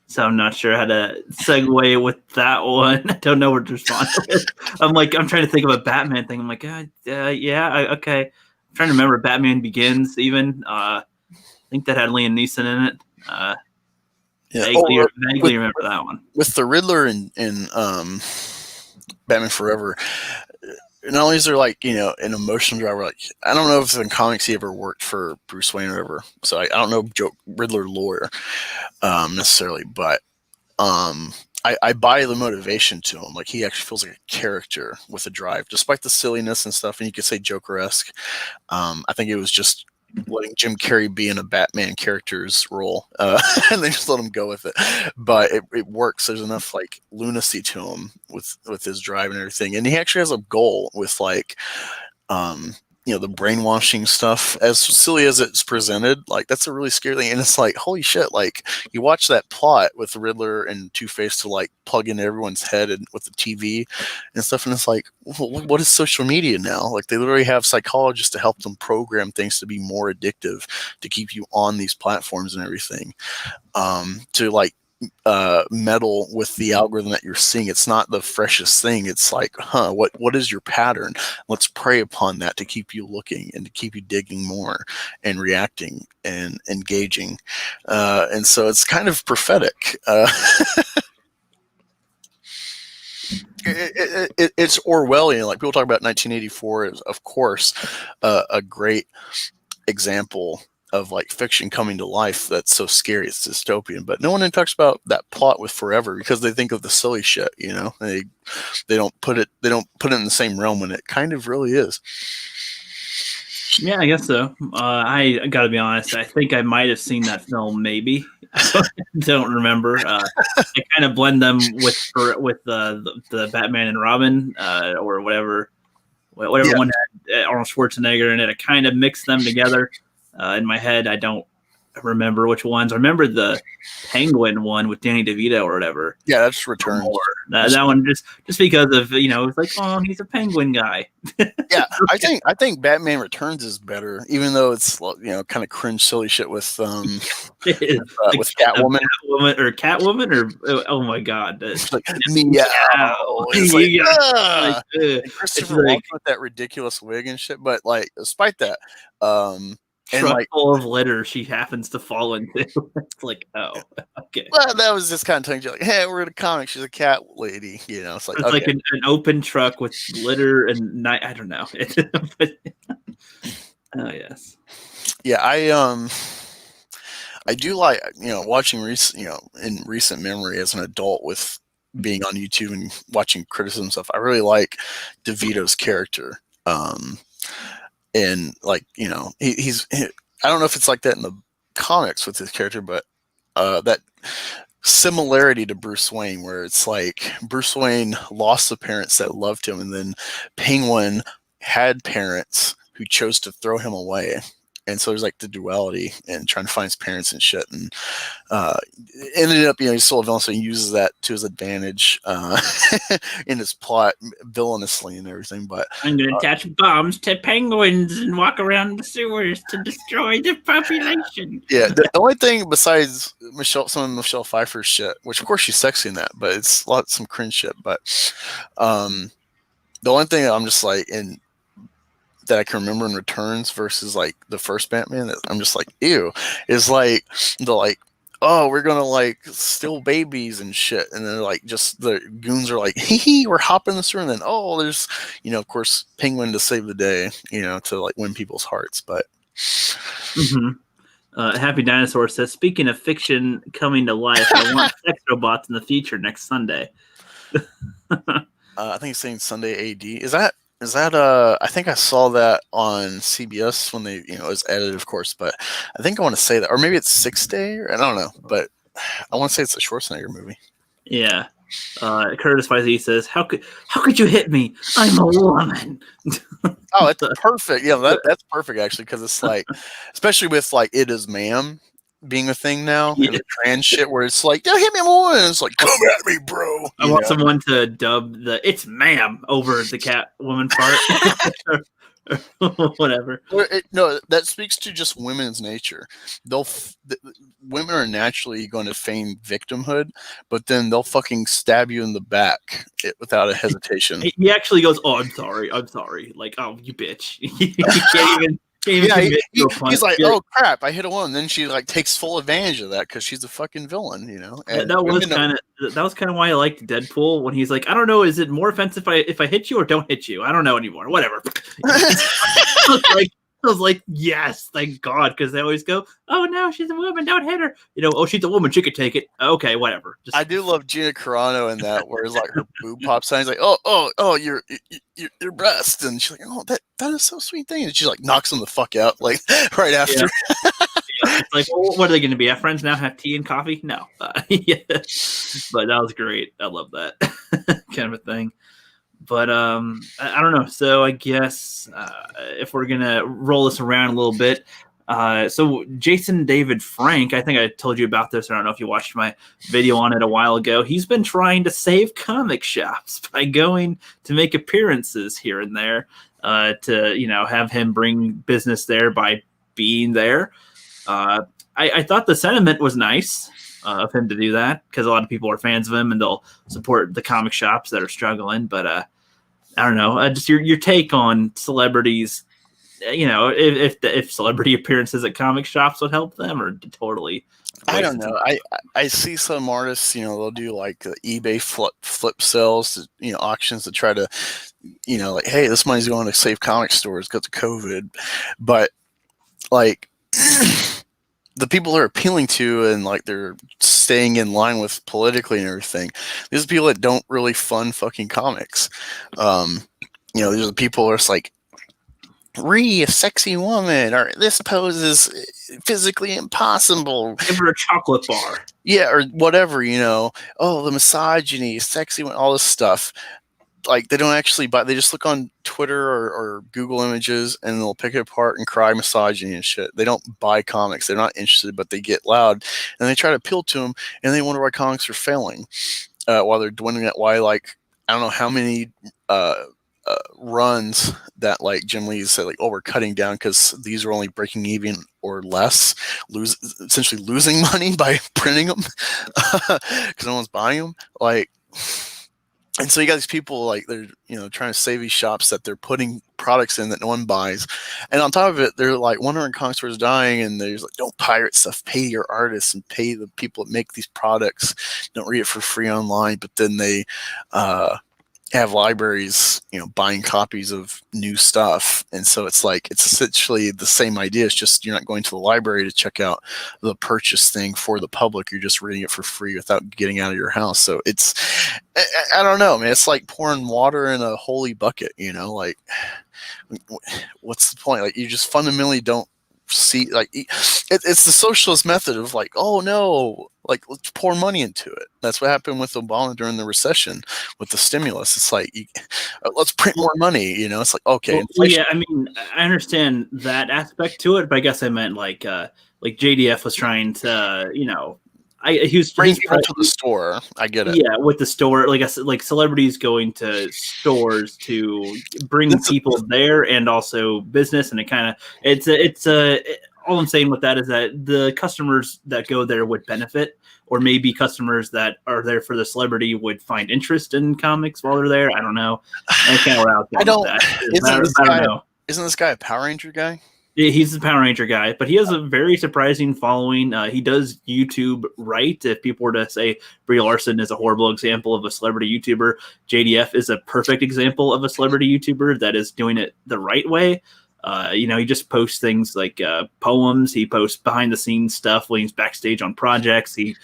So I'm not sure how to segue with that one. I don't know what to respond with. I'm trying to think of a Batman thing. I'm like, yeah, okay. I'm trying to remember Batman Begins even. I think that had Liam Neeson in it. Vaguely remember that one. With the Riddler in Batman Forever, not only is there like, an emotional driver, like I don't know if in comics he ever worked for Bruce Wayne or whatever. So I don't know Riddler lawyer necessarily, but I buy the motivation to him. Like he actually feels like a character with a drive, despite the silliness and stuff. And you could say Joker-esque. I think it was just letting Jim Carrey be in a Batman character's role, and they just let him go with it. But it works. There's enough like lunacy to him with his drive and everything. And he actually has a goal with like, the brainwashing stuff, as silly as it's presented, like that's a really scary thing. And it's like, holy shit, like you watch that plot with the Riddler and Two-Face to like plug in everyone's head and with the TV and stuff. And it's like, what is social media now? Like they literally have psychologists to help them program things to be more addictive, to keep you on these platforms and everything, to like meddle with the algorithm that you're seeing. It's not the freshest thing. It's like, what is your pattern? Let's prey upon that to keep you looking and to keep you digging more and reacting and engaging. And so it's kind of prophetic. It's Orwellian. Like people talk about 1984 is, of course, a great example of like fiction coming to life that's so scary it's dystopian, but no one talks about that plot with Forever because they think of the silly shit, they don't put it in the same realm when it kind of really is. Yeah, I guess so. I gotta be honest, I think I might have seen that film, maybe. I don't remember. I kind of blend them with the Batman and Robin or whatever one had Arnold Schwarzenegger in it. I kind of mixed them together in my head. I don't remember which ones. I remember the Penguin one with Danny DeVito or whatever. Yeah, that's Returns. That one just because of it's like, oh, he's a penguin guy. Yeah, I think Batman Returns is better, even though it's kind of cringe silly shit with with Catwoman or oh my god, it's like meow. It's like, Christopher Walken with that ridiculous wig and shit. But like, despite that, truck full of litter she happens to fall into. It's like, oh, okay. Well, that was just kind of tongue like, hey, we're in a comic. She's a cat lady, It's like, like an open truck with litter and I don't know. Oh yes. Yeah, I do like, watching in recent memory as an adult with being on YouTube and watching criticism stuff. I really like DeVito's character. And like, I don't know if it's like that in the comics with his character, but that similarity to Bruce Wayne, where it's like Bruce Wayne lost the parents that loved him, and then Penguin had parents who chose to throw him away. And so there's like the duality and trying to find his parents and shit. And ended up, he's still a villain, so he uses that to his advantage in his plot villainously and everything. But I'm going to attach bombs to penguins and walk around the sewers to destroy the population. yeah, the only thing besides some of Michelle Pfeiffer's shit, which of course she's sexy in that, but it's some cringe shit. But the only thing I'm just like that I can remember in Returns versus like the first Batman that I'm just like, ew, is like oh, we're gonna like steal babies and shit, and then like just the goons are like, hee, we're hopping the sewer, and then there's of course Penguin to save the day, to like win people's hearts. But Happy Dinosaur says, speaking of fiction coming to life, I want sex robots in the future next Sunday. I think he's saying Sunday AD. Is that I think I saw that on CBS when they, it was edited, of course, but I think I want to say that, or maybe it's 6 Day, or I don't know, but I want to say it's a Schwarzenegger movie. Yeah. Curtis Fizzy says, how could you hit me? I'm a woman. Oh, it's perfect. Yeah, that's perfect actually, because it's like, especially with like It Is Ma'am being a thing now, and the trans shit where it's like, don't hit me, woman. It's like, come at me, bro. I want someone to dub the "it's ma'am" over the cat woman part. Whatever. No, that speaks to just women's nature. Women are naturally going to feign victimhood, but then they'll fucking stab you in the back without a hesitation. He actually goes, "Oh, I'm sorry." Like, oh, you bitch. You can't even. He's like, oh crap, I hit a woman. Then she like takes full advantage of that because she's a fucking villain, And that was kind of why I liked Deadpool when he's like, I don't know, is it more offensive if I hit you or don't hit you? I don't know anymore. Whatever. I was like, yes, thank God, because they always go, oh no, she's a woman, don't hit her. Oh, she's a woman, she could take it. Okay, whatever. I do love Gina Carano in that, where it's like her boob pops out. He's like, oh, your breast, and she's like, oh, that is so sweet thing, and she like knocks him the fuck out like right after. Yeah. It's like, well, what are they going to be? Our friends now have tea and coffee? No, yeah. But that was great. I love that kind of a thing. But I don't know. So I guess if we're gonna roll this around a little bit, so Jason David Frank, I think I told you about this. I don't know if you watched my video on it a while ago. He's been trying to save comic shops by going to make appearances here and there to have him bring business there by being there. I thought the sentiment was nice of him to do that, because a lot of people are fans of him and they'll support the comic shops that are struggling. But I don't know, just your take on celebrities. If celebrity appearances at comic shops would help them, or totally. I don't know. I see some artists, they'll do like eBay flip sales, auctions to try to, like, hey, this money's going to save comic stores because of COVID. But like the people they're appealing to and like they're staying in line with politically and everything, these are people that don't really fund fucking comics. These are the people are just like, a sexy woman, or this pose is physically impossible. Give her a chocolate bar. Yeah, or whatever, oh, the misogyny, sexy, all this stuff. Like, they don't actually buy, they just look on Twitter or Google Images and they'll pick it apart and cry misogyny and shit. They don't buy comics. They're not interested, but they get loud and they try to appeal to them, and they wonder why comics are failing while they're dwindling at why, like, I don't know how many runs that like Jim Lee said, like, oh, we're cutting down because these are only breaking even or less, essentially losing money by printing them because no one's buying them. Like, and so you got these people like they're trying to save these shops that they're putting products in that no one buys, and on top of it, they're like 100 comic stores dying, and there's like, don't pirate stuff, pay your artists and pay the people that make these products. Don't read it for free online, but then they have libraries, buying copies of new stuff. And so it's essentially the same idea. It's just you're not going to the library to check out the purchase thing for the public. You're just reading it for free without getting out of your house. So I don't know, man. It's like pouring water in a holy bucket, like what's the point? Like you just fundamentally don't see, like it's the socialist method of like, oh no, like let's pour money into it. That's what happened with Obama during the recession with the stimulus. It's like let's print more money. It's like, okay, well, yeah. I mean, I understand that aspect to it, but I guess I meant like JDF was trying to, he was bring people to the store. I get it. Yeah, with the store, like celebrities going to stores to bring people there, and also business, and all I'm saying with that is that the customers that go there would benefit, or maybe customers that are there for the celebrity would find interest in comics while they're there. I don't know. That's kind of where I was going with that. I don't know. Isn't this guy a Power Ranger guy? He's the Power Ranger guy, but he has a very surprising following. He does YouTube right. If people were to say Brie Larson is a horrible example of a celebrity YouTuber, JDF is a perfect example of a celebrity YouTuber that is doing it the right way. He just posts things like poems. He posts behind the scenes stuff when he's backstage on projects. He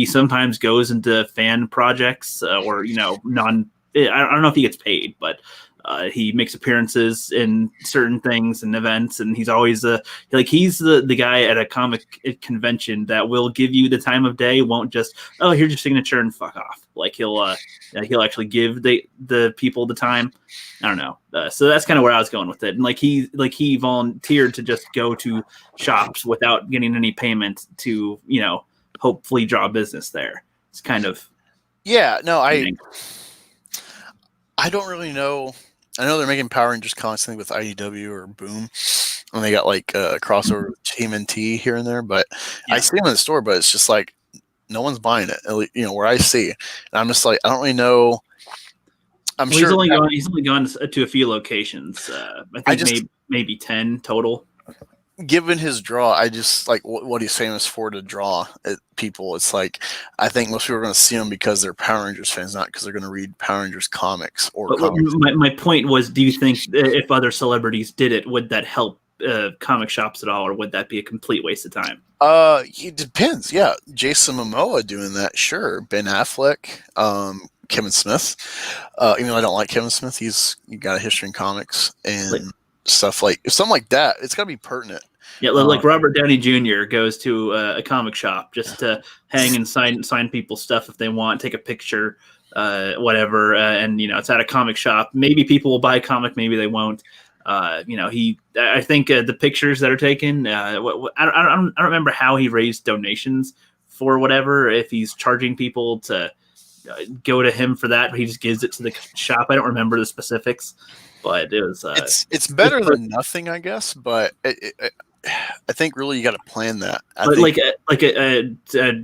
sometimes goes into fan projects or non. I don't know if he gets paid, but he makes appearances in certain things and events, and he's always he's the guy at a comic convention that will give you the time of day. Won't just, oh, here's your signature and fuck off. Like he'll actually give the people the time. I don't know. So that's kind of where I was going with it. And he volunteered to just go to shops without getting any payment to hopefully draw business there. It's kind of I don't really know. I know they're making Power Rangers constantly with IDW or Boom, and they got like a crossover with TMNT here and there. But I see them in the store, but it's just like no one's buying it. At least, where I see, and I'm just like, I don't really know. I'm sure he's only gone to a few locations. I think maybe 10 total. Given his draw, I just like what he's famous for to draw at people. It's like I think most people are going to see him because they're Power Rangers fans, not because they're going to read Power Rangers comics or comics. My point was, do you think if other celebrities did it, would that help comic shops at all, or would that be a complete waste of time? It depends. Yeah, Jason Momoa doing that, sure. Ben Affleck, Kevin Smith. Even though I don't like Kevin Smith, he's got a history in comics and stuff like something like that. It's got to be pertinent. Yeah, like Robert Downey Jr. goes to a comic shop just to hang and sign people's stuff if they want, take a picture, whatever. And it's at a comic shop. Maybe people will buy a comic, maybe they won't. I think the pictures that are taken. I don't remember how he raised donations for whatever. If he's charging people to go to him for that, but he just gives it to the shop. I don't remember the specifics. But it was. It's better than nothing, I guess. But I think really you got to plan that.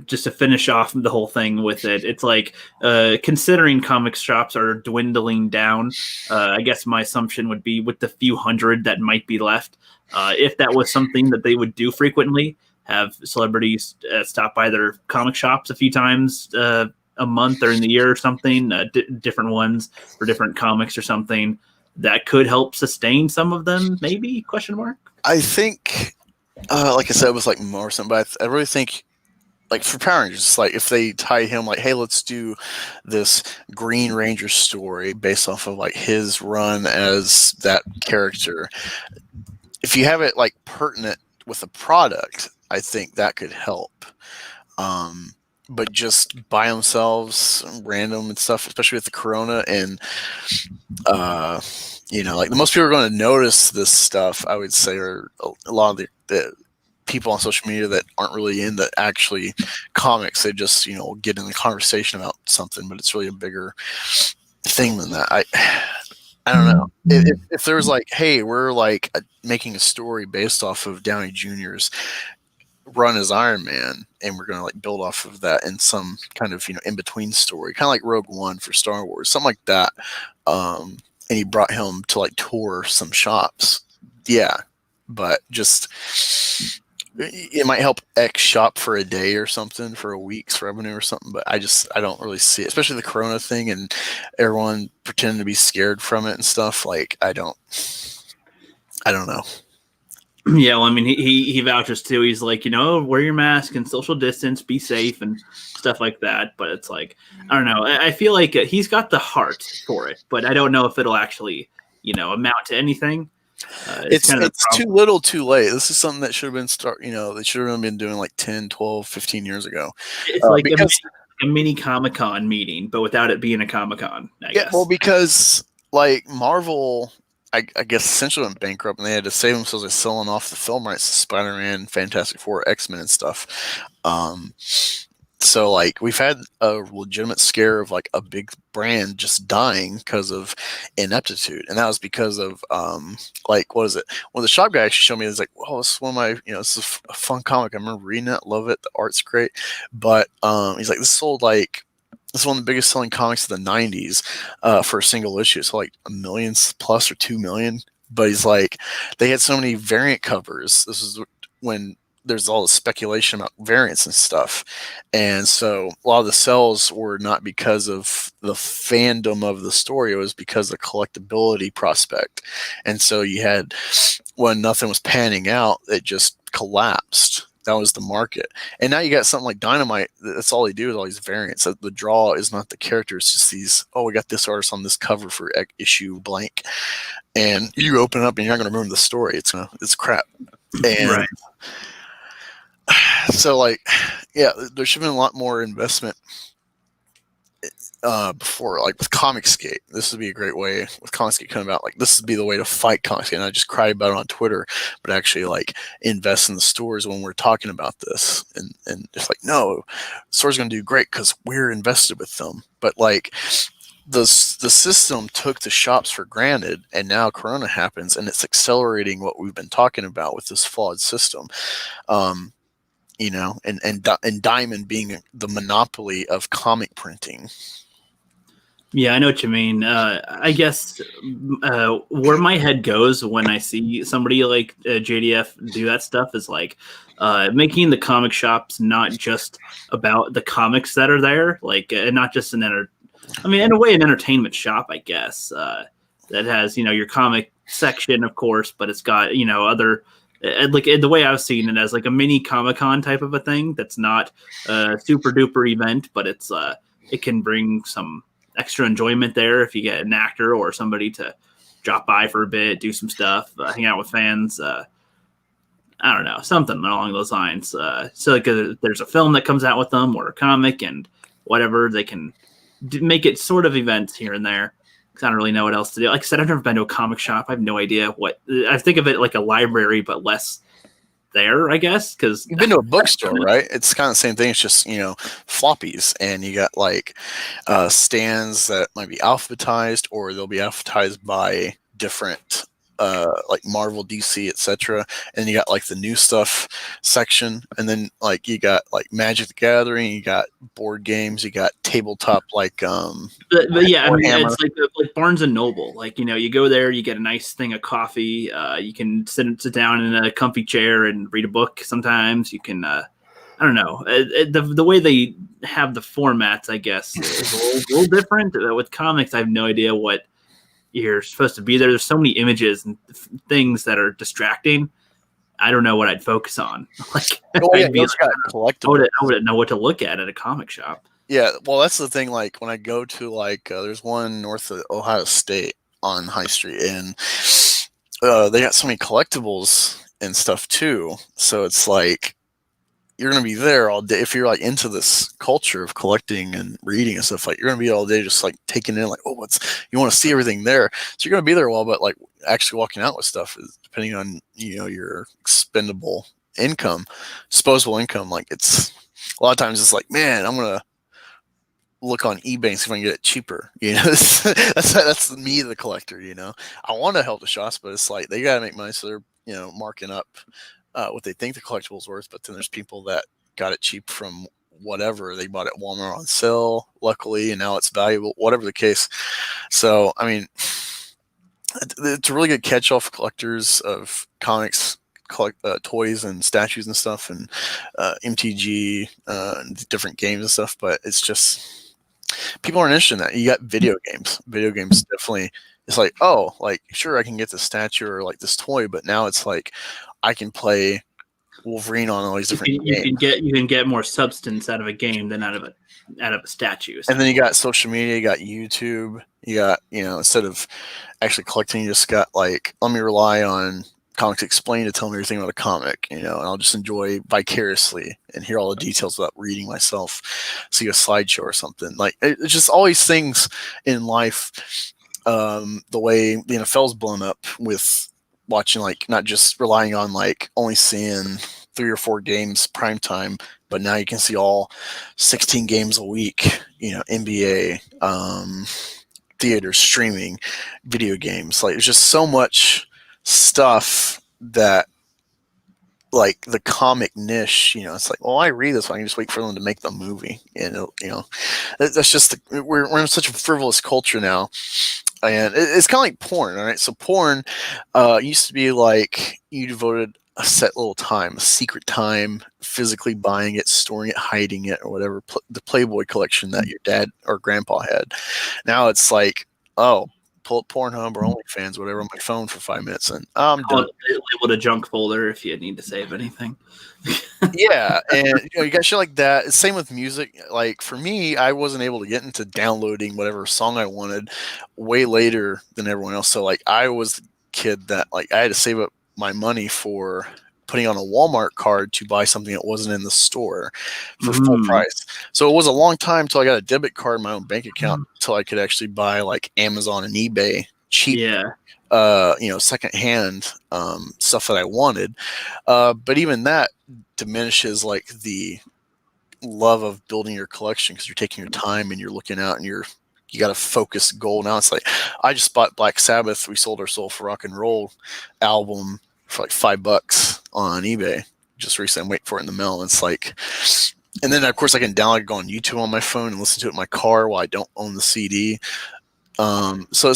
Just to finish off the whole thing with it, it's like considering comic shops are dwindling down. I guess my assumption would be with the few hundred that might be left, if that was something that they would do frequently, have celebrities stop by their comic shops a few times a month or in the year or something, different ones for different comics or something. That could help sustain some of them, maybe? Question mark. I think, like I said, it was like Morrison, but I really think, like for Power Rangers, like if they tie him, like, hey, let's do this Green Ranger story based off of like his run as that character. If you have it like pertinent with a product, I think that could help. But just by themselves, random and stuff, especially with the Corona and, like the most people are going to notice this stuff, I would say, are a lot of the people on social media that aren't really into actually comics. They just, get in the conversation about something, but it's really a bigger thing than that. I don't know. If there was like, hey, we're like making a story based off of Downey Jr.'s run as Iron Man, and we're going to like build off of that in some kind of in between story, kind of like Rogue One for Star Wars, something like that. And he brought him to like tour some shops, but just It might help X shop for a day or something for a week's revenue or something, but I don't really see it, especially the Corona thing and everyone pretending to be scared from it and stuff. Like I don't know. Yeah, well, I mean, he vouches too. He's like, wear your mask and social distance, be safe, and stuff like that. But it's like, I don't know. I feel like he's got the heart for it, but I don't know if it'll actually, amount to anything. It's kind of too little too late. This is something that should have been they should have been doing like 10, 12, 15 years ago. It's like because a mini Comic-Con meeting, but without it being a Comic-Con, I guess. Well, because like Marvel, I guess essentially went bankrupt, and they had to save themselves by selling off the film rights to Spider-Man, Fantastic Four, X-Men, and stuff. So like we've had a legitimate scare of like a big brand just dying because of ineptitude, and that was because of like what is it? When the shop guy actually showed me, it's like, oh, this is one of my this is a fun comic. I remember reading it, love it. The art's great, but he's like, this sold like. This is one of the biggest selling comics of the 90s for a single issue. So like 1 million plus or 2 million. But he's like, they had so many variant covers. This is when there's all the speculation about variants and stuff. And so a lot of the sales were not because of the fandom of the story. It was because of the collectability prospect. And so you had, when nothing was panning out, it just collapsed. That was the market. And now you got something like Dynamite. That's all they do is all these variants. The draw is not the character. It's just these, oh, we got this artist on this cover for issue blank. And you open it up and you're not going to remember the story. It's crap. And right. So like, yeah, there should have been a lot more investment before, like with Comicsgate. This would be a great way with Comicsgate coming out. Like this would be the way to fight Comicsgate. And I just cry about it on Twitter, but actually like invest in the stores when we're talking about this. And it's like, no, the store's going to do great because we're invested with them. But like the system took the shops for granted, and now Corona happens, and it's accelerating what we've been talking about with this flawed system. And Diamond being the monopoly of comic printing. Yeah, I know what you mean. I guess where my head goes when I see somebody like JDF do that stuff is like making the comic shops not just about the comics that are there, like not just in a way, an entertainment shop, I guess, that has your comic section, of course, but it's got other. Like the way I've seen it as like a mini Comic-Con type of a thing that's not a super duper event, but it can bring some extra enjoyment there if you get an actor or somebody to drop by for a bit, do some stuff, hang out with fans. I don't know, something along those lines. So like there's a film that comes out with them or a comic and whatever, they can make it sort of events here and there. I don't really know what else to do. Like I said, I've never been to a comic shop. I have no idea what. I think of it like a library, but less there, I guess. Because you've been to a bookstore, right? It's kind of the same thing. It's just floppies, and you got like stands that might be alphabetized, or they'll be alphabetized by different. Like Marvel, DC, etc. And you got like the new stuff section, and then like you got like Magic the Gathering, you got board games, you got tabletop like but yeah, I mean, Hammer. it's like Barnes and Noble. Like you go there, you get a nice thing of coffee. You can sit down in a comfy chair and read a book. Sometimes you can. I don't know. The way they have the formats, I guess, is a little different. With comics, I have no idea what you're supposed to be there. There's so many images and things that are distracting. I don't know what I'd focus on. Like, I wouldn't know what to look at a comic shop. Yeah, well, that's the thing. Like when I go to like, there's one north of Ohio State on High Street, and they got so many collectibles and stuff too. So it's like you're gonna be there all day if you're like into this culture of collecting and reading and stuff. Like you're gonna be all day just like taking in like, oh, you want to see everything there. So you're gonna be there a while, but like actually walking out with stuff is depending on your expendable income, disposable income. Like it's a lot of times it's like, man, I'm gonna look on eBay and see if I can get it cheaper. That's me, the collector. I want to help the shops, but it's like they gotta make money, so they're marking up what they think the collectible's worth. But then there's people that got it cheap from whatever they bought at Walmart on sale, luckily, and now it's valuable. Whatever the case. So I mean, it's a really good catch-all for collectors of comics collect toys and statues and stuff, and MTG, different games and stuff. But it's just people aren't interested in that. You got video games. Video games definitely. It's like, oh, like sure, I can get this statue or like this toy, but now it's like I can play Wolverine on all these different games. You can get more substance out of a game than out of a statue. And then you got social media, you got YouTube, you got, instead of actually collecting, you just got like, let me rely on Comics Explained to tell me everything about a comic, and I'll just enjoy vicariously and hear all the details without reading myself, see a slideshow or something. Like, it's just always things in life, the way the NFL's blown up with watching, like, not just relying on like only seeing 3 or 4 games prime time, but now you can see all 16 games a week, NBA, theater, streaming, video games. Like, there's just so much stuff that, like, the comic niche, it's like, well, I read this, I can just wait for them to make the movie. And, that's just, we're in such a frivolous culture now. And it's kind of like porn, all right? So porn used to be like you devoted a set little time, a secret time, physically buying it, storing it, hiding it, or whatever, the Playboy collection that your dad or grandpa had. Now it's like, oh, pull up Pornhub or OnlyFans, whatever, on my phone for 5 minutes, and I'm done. Labeled a junk folder if you need to save anything. Yeah, and you got shit like that. Same with music. Like, for me, I wasn't able to get into downloading whatever song I wanted way later than everyone else. So, like, I was the kid that, like, I had to save up my money for putting on a Walmart card to buy something that wasn't in the store for full price. So it was a long time till I got a debit card in my own bank account until I could actually buy like Amazon and eBay cheap, secondhand stuff that I wanted. But even that diminishes like the love of building your collection, because you're taking your time and you're looking out and you got a focused goal. Now it's like, I just bought Black Sabbath, We Sold Our Soul for Rock and Roll album for like $5 on eBay just recently. I'm waiting for it in the mail. It's like, and then of course I can download it, go on YouTube on my phone and listen to it in my car while I don't own the CD. So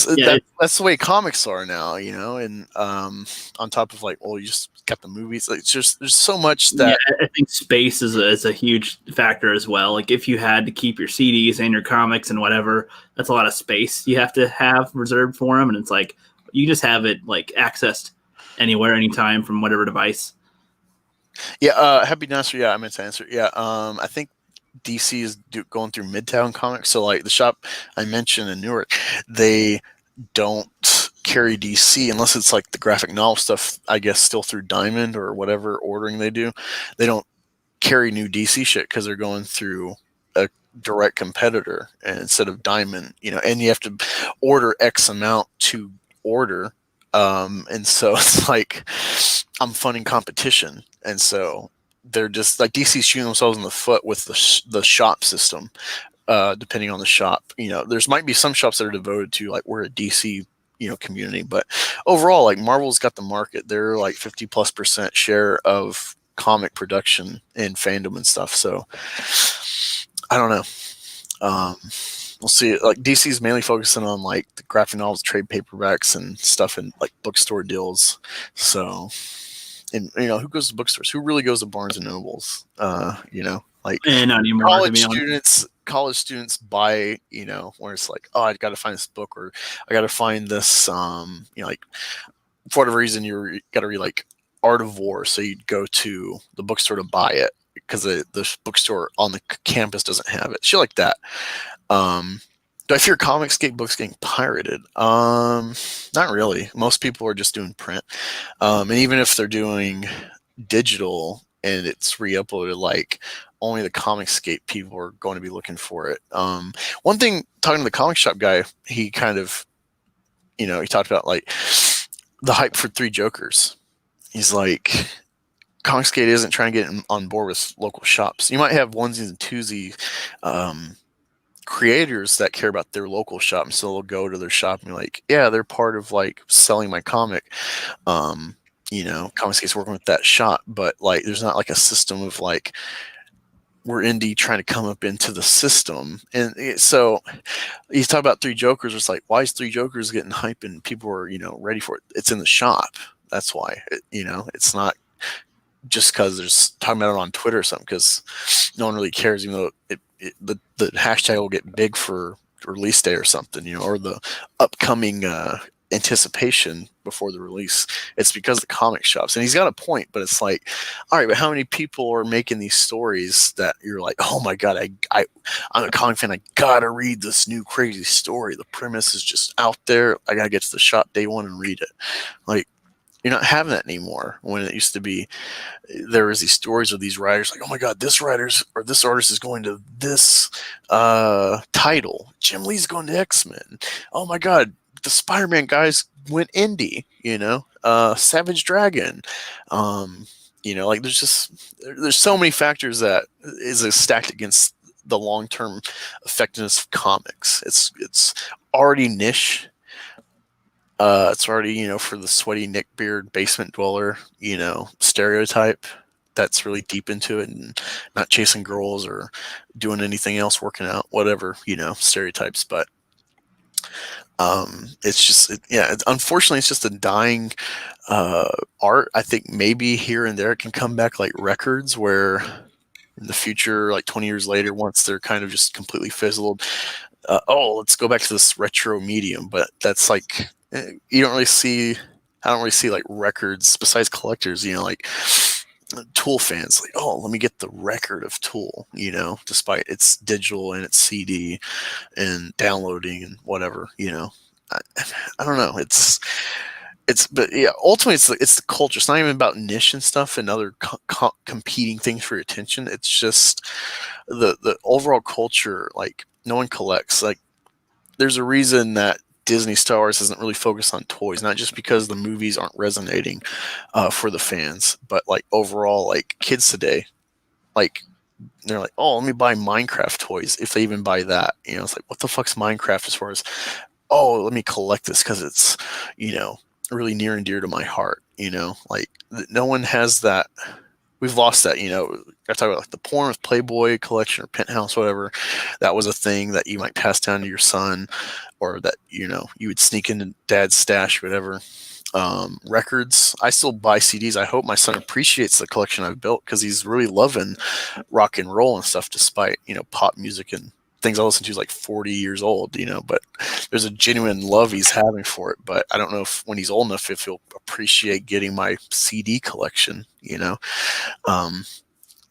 that's the way comics are now, and on top of like, well, you just got the movies. Like, it's just, there's so much that I think space is a huge factor as well. Like, if you had to keep your CDs and your comics and whatever, that's a lot of space you have to have reserved for them, and it's like you just have it like accessed anywhere, anytime from whatever device. Yeah, Happy Nasser. Yeah, I meant to answer. Yeah, I think DC is going through Midtown Comics. So like the shop I mentioned in Newark, they don't carry DC unless it's like the graphic novel stuff, I guess, still through Diamond or whatever ordering they do. They don't carry new DC shit because they're going through a direct competitor, and instead of Diamond, and you have to order X amount to order. And so it's like I'm funding competition, and so they're just like DC's shooting themselves in the foot with the shop system. Depending on the shop, there's might be some shops that are devoted to like, we're a DC community, but overall, like, Marvel's got the market. They're like 50+% share of comic production and fandom and stuff. So I don't know. We'll see. Like, DC's mainly focusing on like the graphic novels, trade paperbacks, and stuff, and like bookstore deals. So, and who goes to bookstores? Who really goes to Barnes and Nobles? Like, not anymore. College students buy, where it's like, oh, I got to find this book, or I got to find this, like, for whatever reason, you got to read like Art of War, so you'd go to the bookstore to buy it because the bookstore on the campus doesn't have it. Shit like that. Do I fear Comicsgate books getting pirated? Not really. Most people are just doing print. And even if they're doing digital and it's re-uploaded, like, only the Comicsgate people are going to be looking for it. One thing, talking to the comic shop guy, he kind of, he talked about like the hype for Three Jokers. He's like, Comicsgate isn't trying to get on board with local shops. You might have onesies and twosies creators that care about their local shop, and so they'll go to their shop and be like, yeah, they're part of like selling my comic. Comicsgate's working with that shop, but like, there's not like a system of like, we're indie trying to come up into the system. And so he's talking about Three Jokers. It's like, why is Three Jokers getting hype and people are, ready for it? It's in the shop. That's why, it's not just because there's talking about it on Twitter or something, because no one really cares, even though the hashtag will get big for release day or something, or the upcoming anticipation before the release. It's because the comic shops, and he's got a point, but it's like, all right, but how many people are making these stories that you're like, oh my god, I'm a comic fan, I gotta read this new crazy story. The premise is just out there. I gotta get to the shop day one and read it. Like, you're not having that anymore. When it used to be, there was these stories of these writers like, oh my god, this writer's or this artist is going to this title. Jim Lee's going to X-Men. Oh my god, the Spider-Man guys went indie. Savage Dragon. Like there's so many factors that is stacked against the long-term effectiveness of comics. It's already niche. It's already, for the sweaty neckbeard basement dweller, stereotype that's really deep into it and not chasing girls or doing anything else, working out, whatever, stereotypes. But unfortunately, it's just a dying art. I think maybe here and there it can come back like records, where in the future, like 20 years later, once they're kind of just completely fizzled, let's go back to this retro medium. But that's like, you don't really see. I don't really see like records besides collectors. Like Tool fans, like, oh, let me get the record of Tool. Despite it's digital and it's CD and downloading and whatever. I don't know. But yeah, ultimately it's the culture. It's not even about niche and stuff and other competing things for your attention. It's just the overall culture. Like, no one collects. Like, there's a reason that Disney Star Wars isn't really focused on toys, not just because the movies aren't resonating for the fans, but like overall, like kids today, like they're like, oh, let me buy Minecraft toys, if they even buy that. It's like, what the fuck's Minecraft as far as, oh, let me collect this because it's, really near and dear to my heart. Like no one has that. We've lost that. I talk about like the porn with Playboy collection or Penthouse, whatever. That was a thing that you might pass down to your son, or that you would sneak into dad's stash, whatever. Records. I still buy CDs. I hope my son appreciates the collection I've built, because he's really loving rock and roll and stuff, despite pop music and things I listen to is like 40 years old, but there's a genuine love he's having for it. But I don't know if when he's old enough, if he'll appreciate getting my CD collection,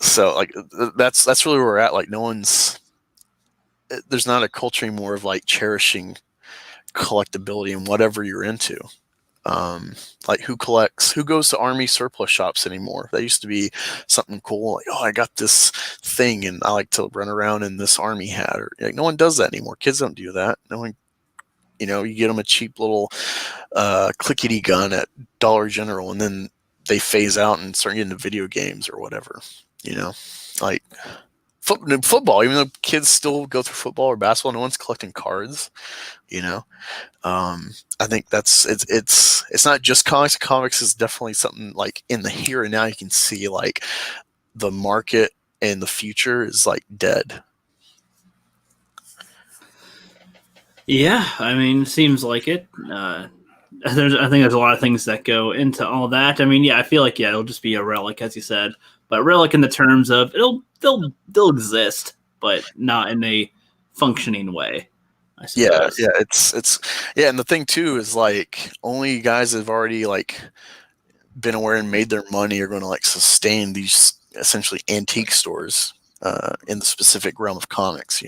so like that's really where we're at. Like there's not a culture anymore of like cherishing collectability and whatever you're into. Like who goes to army surplus shops anymore? That used to be something cool. Like, oh, I got this thing and I like to run around in this army hat. Or like, no one does that anymore. Kids don't do that. No one, you get them a cheap little clickety gun at Dollar General, and then they phase out and start getting into video games or whatever. Like football. Even though kids still go through football or basketball, no one's collecting cards. I think it's not just comics. Comics is definitely something like in the here and now. You can see like the market and the future is like dead. Yeah, I mean, seems like it. I think there's a lot of things that go into all that. I mean, yeah, I feel like it'll just be a relic, as you said, but relic in the terms of they'll exist, but not in a functioning way. I suppose. Yeah, it's and the thing too is like only guys that have already like been aware and made their money are going to like sustain these essentially antique stores in the specific realm of comics.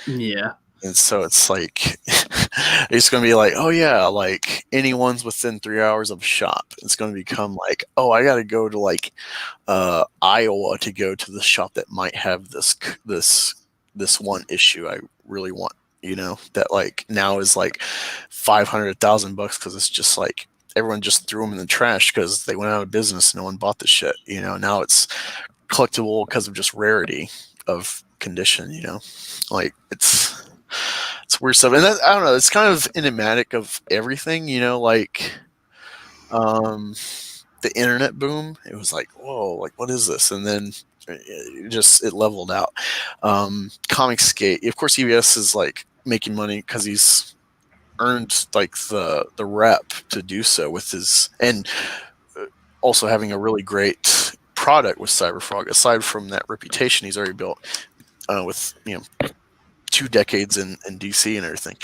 Yeah. And so it's like it's going to be like, oh yeah, like anyone's within 3 hours of a shop. It's going to become like, oh, I got to go to like Iowa to go to the shop that might have this one issue I really want. That like now is like $500,000 because it's just like everyone just threw them in the trash because they went out of business. No one bought the shit. Now it's collectible because of just rarity of condition. Like it's weird stuff, and I don't know. It's kind of enigmatic of everything, like the internet boom. It was like, whoa, like what is this? And then it leveled out. Comicsgate, of course, EBS is like making money because he's earned like the rep to do so with his, and also having a really great product with Cyberfrog. Aside from that reputation he's already built with 2 decades in DC and everything.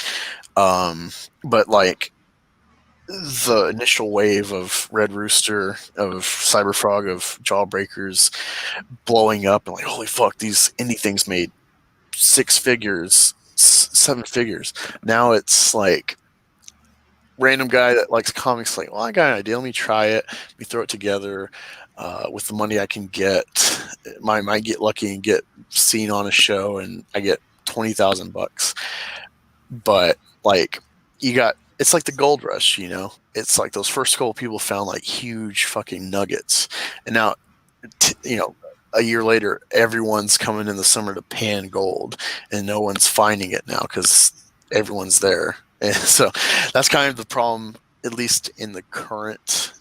But like the initial wave of Red Rooster, of Cyberfrog, of Jawbreakers blowing up, and like, holy fuck, these indie things made 6 figures, 7 figures. Now it's like random guy that likes comics, like, well, I got an idea, let me try it, let me throw it together. With the money I can get, I might get lucky and get seen on a show, and I get $20,000. But like, it's like the gold rush, It's like those first couple people found like huge fucking nuggets, and now, a year later, everyone's coming in the summer to pan gold, and no one's finding it now because everyone's there. And so that's kind of the problem, at least in the current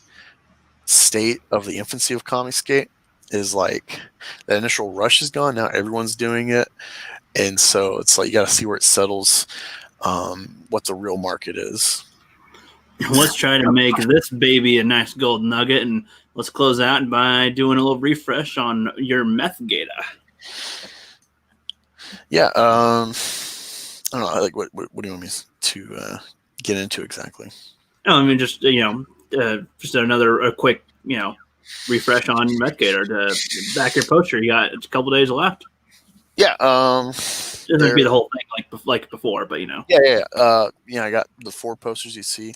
state of the infancy of Comicsgate, is like the initial rush is gone. Now everyone's doing it, and so it's like you got to see where it settles. What the real market is. Let's try to make this baby a nice gold nugget, and let's close out by doing a little refresh on your meth Gator. Yeah, I don't know. Like, what do you want me to get into exactly? No, I mean just just another quick refresh on meth Gator to back your poster. You got a couple days left. Yeah, Doesn't be the whole thing like before, but Yeah. I got the 4 posters you see.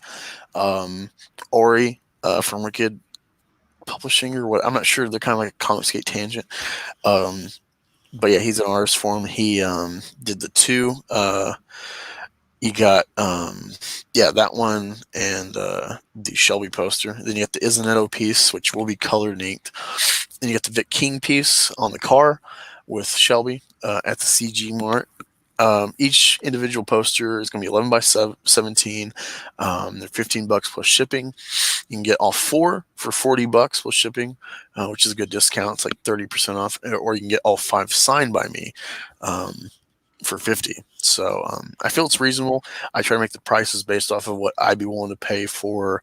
Ori from Wicked Publishing or what? I'm not sure. They're kind of like a Comicsgate tangent. But yeah, he's an artist for him. He did the 2. You got that one and the Shelby poster. Then you got the Isnetto piece, which will be colored and inked. Then you got the Vic King piece on the car with Shelby at the CG Mart. Each individual poster is going to be 11 by 17. They're $15 plus shipping. You can get all 4 for $40 plus shipping, which is a good discount. It's like 30% off. Or you can get all 5 signed by me for $50. So I feel it's reasonable. I try to make the prices based off of what I'd be willing to pay for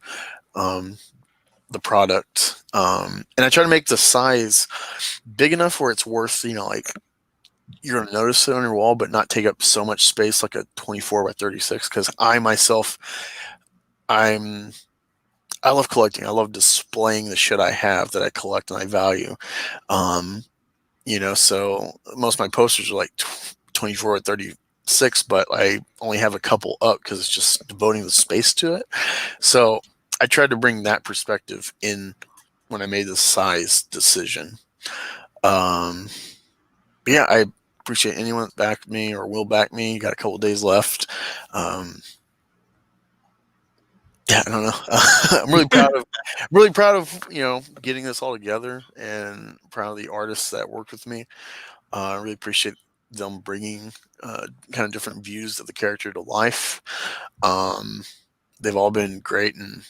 the product. And I try to make the size big enough where it's worth, like, you're going to notice it on your wall, but not take up so much space like a 24 by 36. Because I myself, I love collecting. I love displaying the shit I have that I collect and I value. So most of my posters are like 24 or 36, but I only have a couple up because it's just devoting the space to it. So I tried to bring that perspective in when I made the size decision. Yeah, I appreciate anyone that backed me or will back me. You got a couple days left. Yeah, I don't know. I'm really proud of getting this all together, and proud of the artists that worked with me. I really appreciate them bringing kind of different views of the character to life. They've all been great and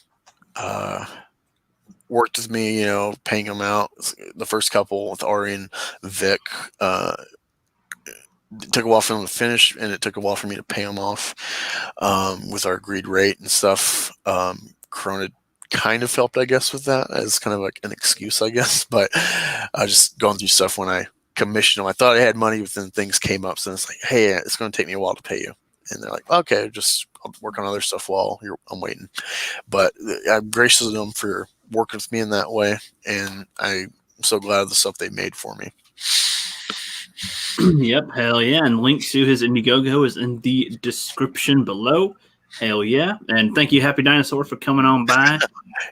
worked with me, paying them out. The first couple with Ari and Vic, it took a while for them to finish, and it took a while for me to pay them off with our agreed rate and stuff. Corona kind of helped, I guess, with that as kind of like an excuse, I guess. But I just going through stuff when I commissioned them. I thought I had money, but then things came up. So it's like, hey, it's going to take me a while to pay you. And they're like, okay, I'll work on other stuff while I'm waiting. But I'm gracious to them for working with me in that way. And I'm so glad of the stuff they made for me. Yep, hell yeah. And link to his Indiegogo is in the description below. Hell yeah. And thank you, Happy Dinosaur, for coming on by.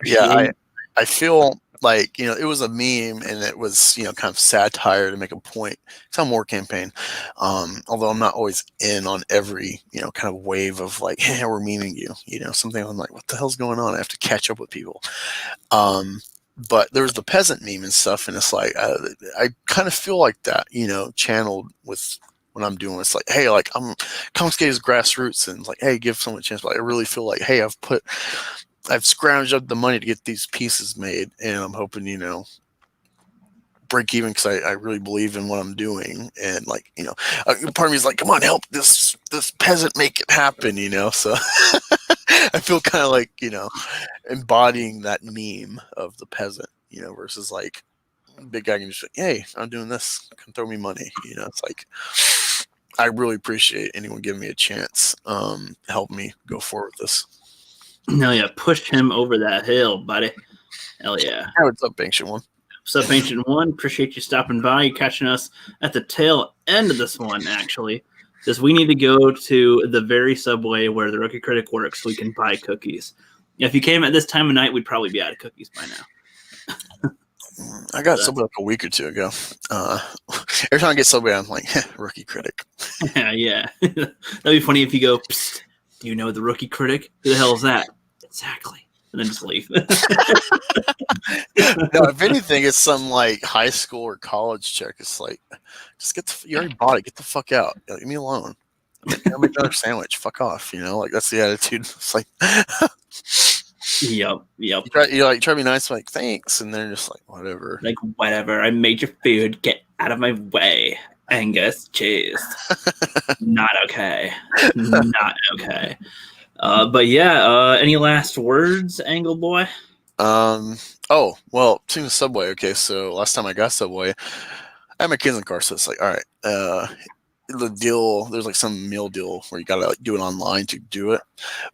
Yeah, I feel like, it was a meme, and it was, kind of satire to make a point. It's a more campaign. Although I'm not always in on every, kind of wave of like, hey, we're memeing you, something. I'm like, what the hell's going on? I have to catch up with people. But there was the peasant meme and stuff, and it's like I kind of feel like that, channeled with what I'm doing. It's like, hey, like Comicsgate is grassroots, and like, hey, give someone a chance. But I really feel like, hey, I've scrounged up the money to get these pieces made, and I'm hoping, break even because I really believe in what I'm doing, and like part of me is like, come on, help this peasant make it happen, So I feel kind of like embodying that meme of the peasant, versus like big guy can just like, hey, I'm doing this, come throw me money, It's like I really appreciate anyone giving me a chance, help me go forward with this. Hell yeah, push him over that hill, buddy. Hell yeah. Hey, what's up, Ancient One? What's up, Ancient One? Appreciate you stopping by. You catching us at the tail end of this one, actually. Because we need to go to the very subway where the Rookie Critic works so we can buy cookies. If you came at this time of night, we'd probably be out of cookies by now. I got Subway like a week or two ago. Every time I get Subway, I'm like, Rookie Critic. Yeah. That'd be funny if you go, psst, do you know the Rookie Critic? Who the hell is that? Exactly. And then just leave. No, if anything, it's some like high school or college chick. It's like, just you already bought it. Get the fuck out. Leave me alone. I'll make another sandwich. Fuck off. Like that's the attitude. It's like, Yep. You try to be nice, like thanks, and they're just like whatever. Like whatever. I made your food. Get out of my way, Angus. Cheese. Not okay. Not okay. But yeah. Any last words, Angle Boy? Oh well, seeing the Subway. Okay, so last time I got Subway, I had my kids in the car, so it's like, all right, the deal. There's like some meal deal where you gotta like do it online to do it,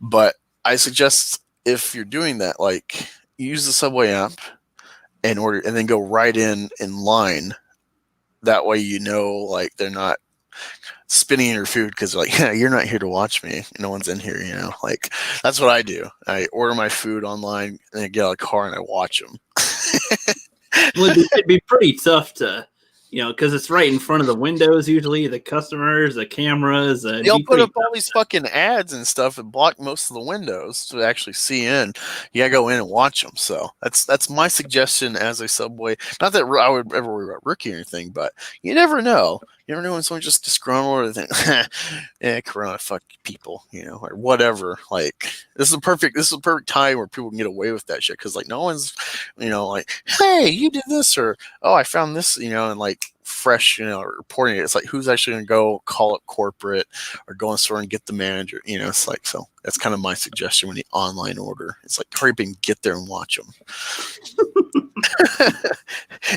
but I suggest if you're doing that, like use the Subway app and order, and then go right in line. That way, like they're not spinning your food because like, yeah, you're not here to watch me. No one's in here, Like that's what I do. I order my food online and I get out of the car and I watch them. Well, it'd be pretty tough to, because it's right in front of the windows usually, the customers, the cameras. They'll put up all these fucking ads and stuff and block most of the windows to actually see in. You gotta go in and watch them. So that's my suggestion as a Subway. Not that I would ever worry about Rookie or anything, but you never know. You never know when someone's just disgruntled or they think, yeah, Corona, fuck people, or whatever. Like this is a perfect time where people can get away with that shit because like no one's, like, hey, you did this, or oh, I found this, and like fresh, reporting it. It's like who's actually gonna go call up corporate or go in the store and get the manager? It's like, so that's kind of my suggestion when you online order. It's like hurry up and get there and watch them.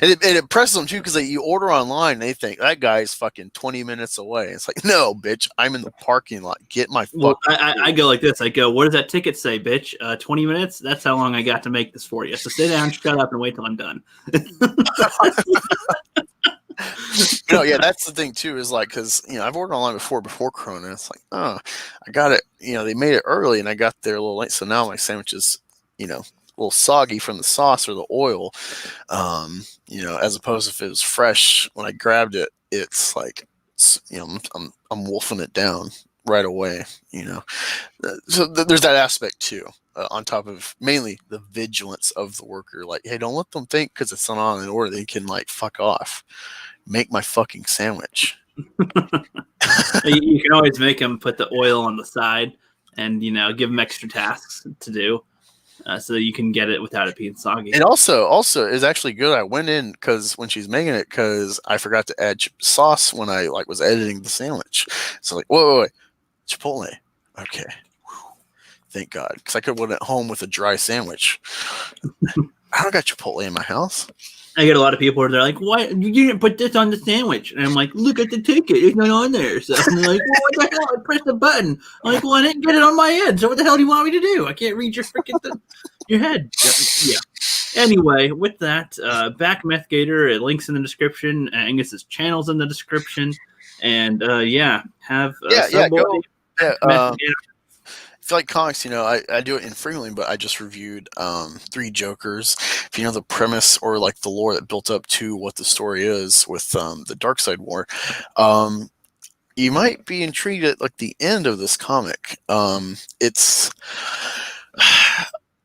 And it impresses them too because like, you order online, they think that guy's fucking 20 minutes away. It's like, no, bitch, I'm in the parking lot. Get my. Well, I go like this. I go, what does that ticket say, bitch? 20 minutes. That's how long I got to make this for you. So sit down, shut up, and wait till I'm done. Yeah, that's the thing too. Is like because I've ordered online before Corona. It's like, oh, I got it. They made it early, and I got there a little late. So now my sandwich is, a little soggy from the sauce or the oil. As opposed to if it was fresh when I grabbed it, it's like, I'm wolfing it down right away. So there's that aspect too. On top of mainly the vigilance of the worker, like, hey, don't let them think because it's not on an order they can like fuck off. Make my fucking sandwich. You can always make them put the oil on the side and give them extra tasks to do so that you can get it without it being soggy. And also is actually good. I went in because when she's making it, because I forgot to add sauce when I like was editing the sandwich. So like, wait, Chipotle. Okay. Thank God, because I could have went at home with a dry sandwich. I don't got Chipotle in my house. I get a lot of people where they're like, "Why you didn't put this on the sandwich?" And I'm like, "Look at the ticket; it's not on there." So and they're like, "Well, what the hell? I pressed the button." I'm like, "Well, I didn't get it on my end. So what the hell do you want me to do? I can't read your freaking your head." Yeah. Anyway, with that, back Meth Gator. Links in the description. Angus's channel's in the description, and have go. Meth Gator. If you like comics, I do it infrequently, but I just reviewed 3 Jokers. If you know the premise or like the lore that built up to what the story is with the Darkseid War, you might be intrigued at like the end of this comic. It's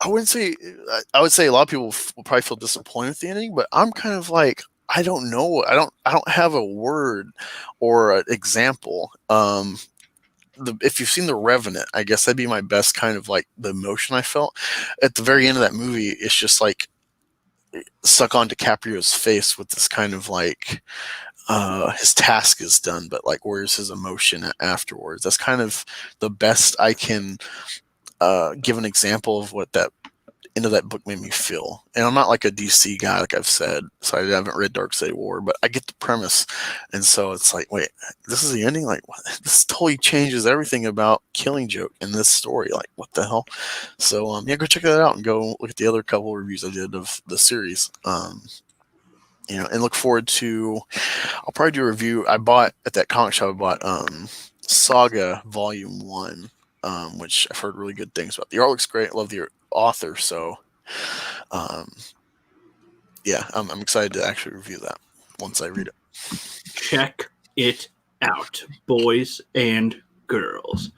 I would say a lot of people will probably feel disappointed with the ending, but I'm kind of like, I don't know. I don't have a word or an example. If you've seen The Revenant, I guess that'd be my best kind of like the emotion I felt at the very end of that movie. It's just like suck on DiCaprio's face with this kind of like his task is done, but like where's his emotion afterwards? That's kind of the best I can give an example of what that end of that book made me feel. And I'm not like a DC guy, like I've said, so I haven't read Dark Side War, but I get the premise. And so it's like, wait, this is the ending? Like, what? This totally changes everything about Killing Joke in this story. Like, what the hell? So, yeah, go check that out and go look at the other couple reviews I did of the series. And look forward to, I'll probably do a review. I bought at that comic shop, I bought Saga Volume 1, which I've heard really good things about. The art looks great. I love the author, so yeah, I'm excited to actually review that once I read it. Check it out, boys and girls.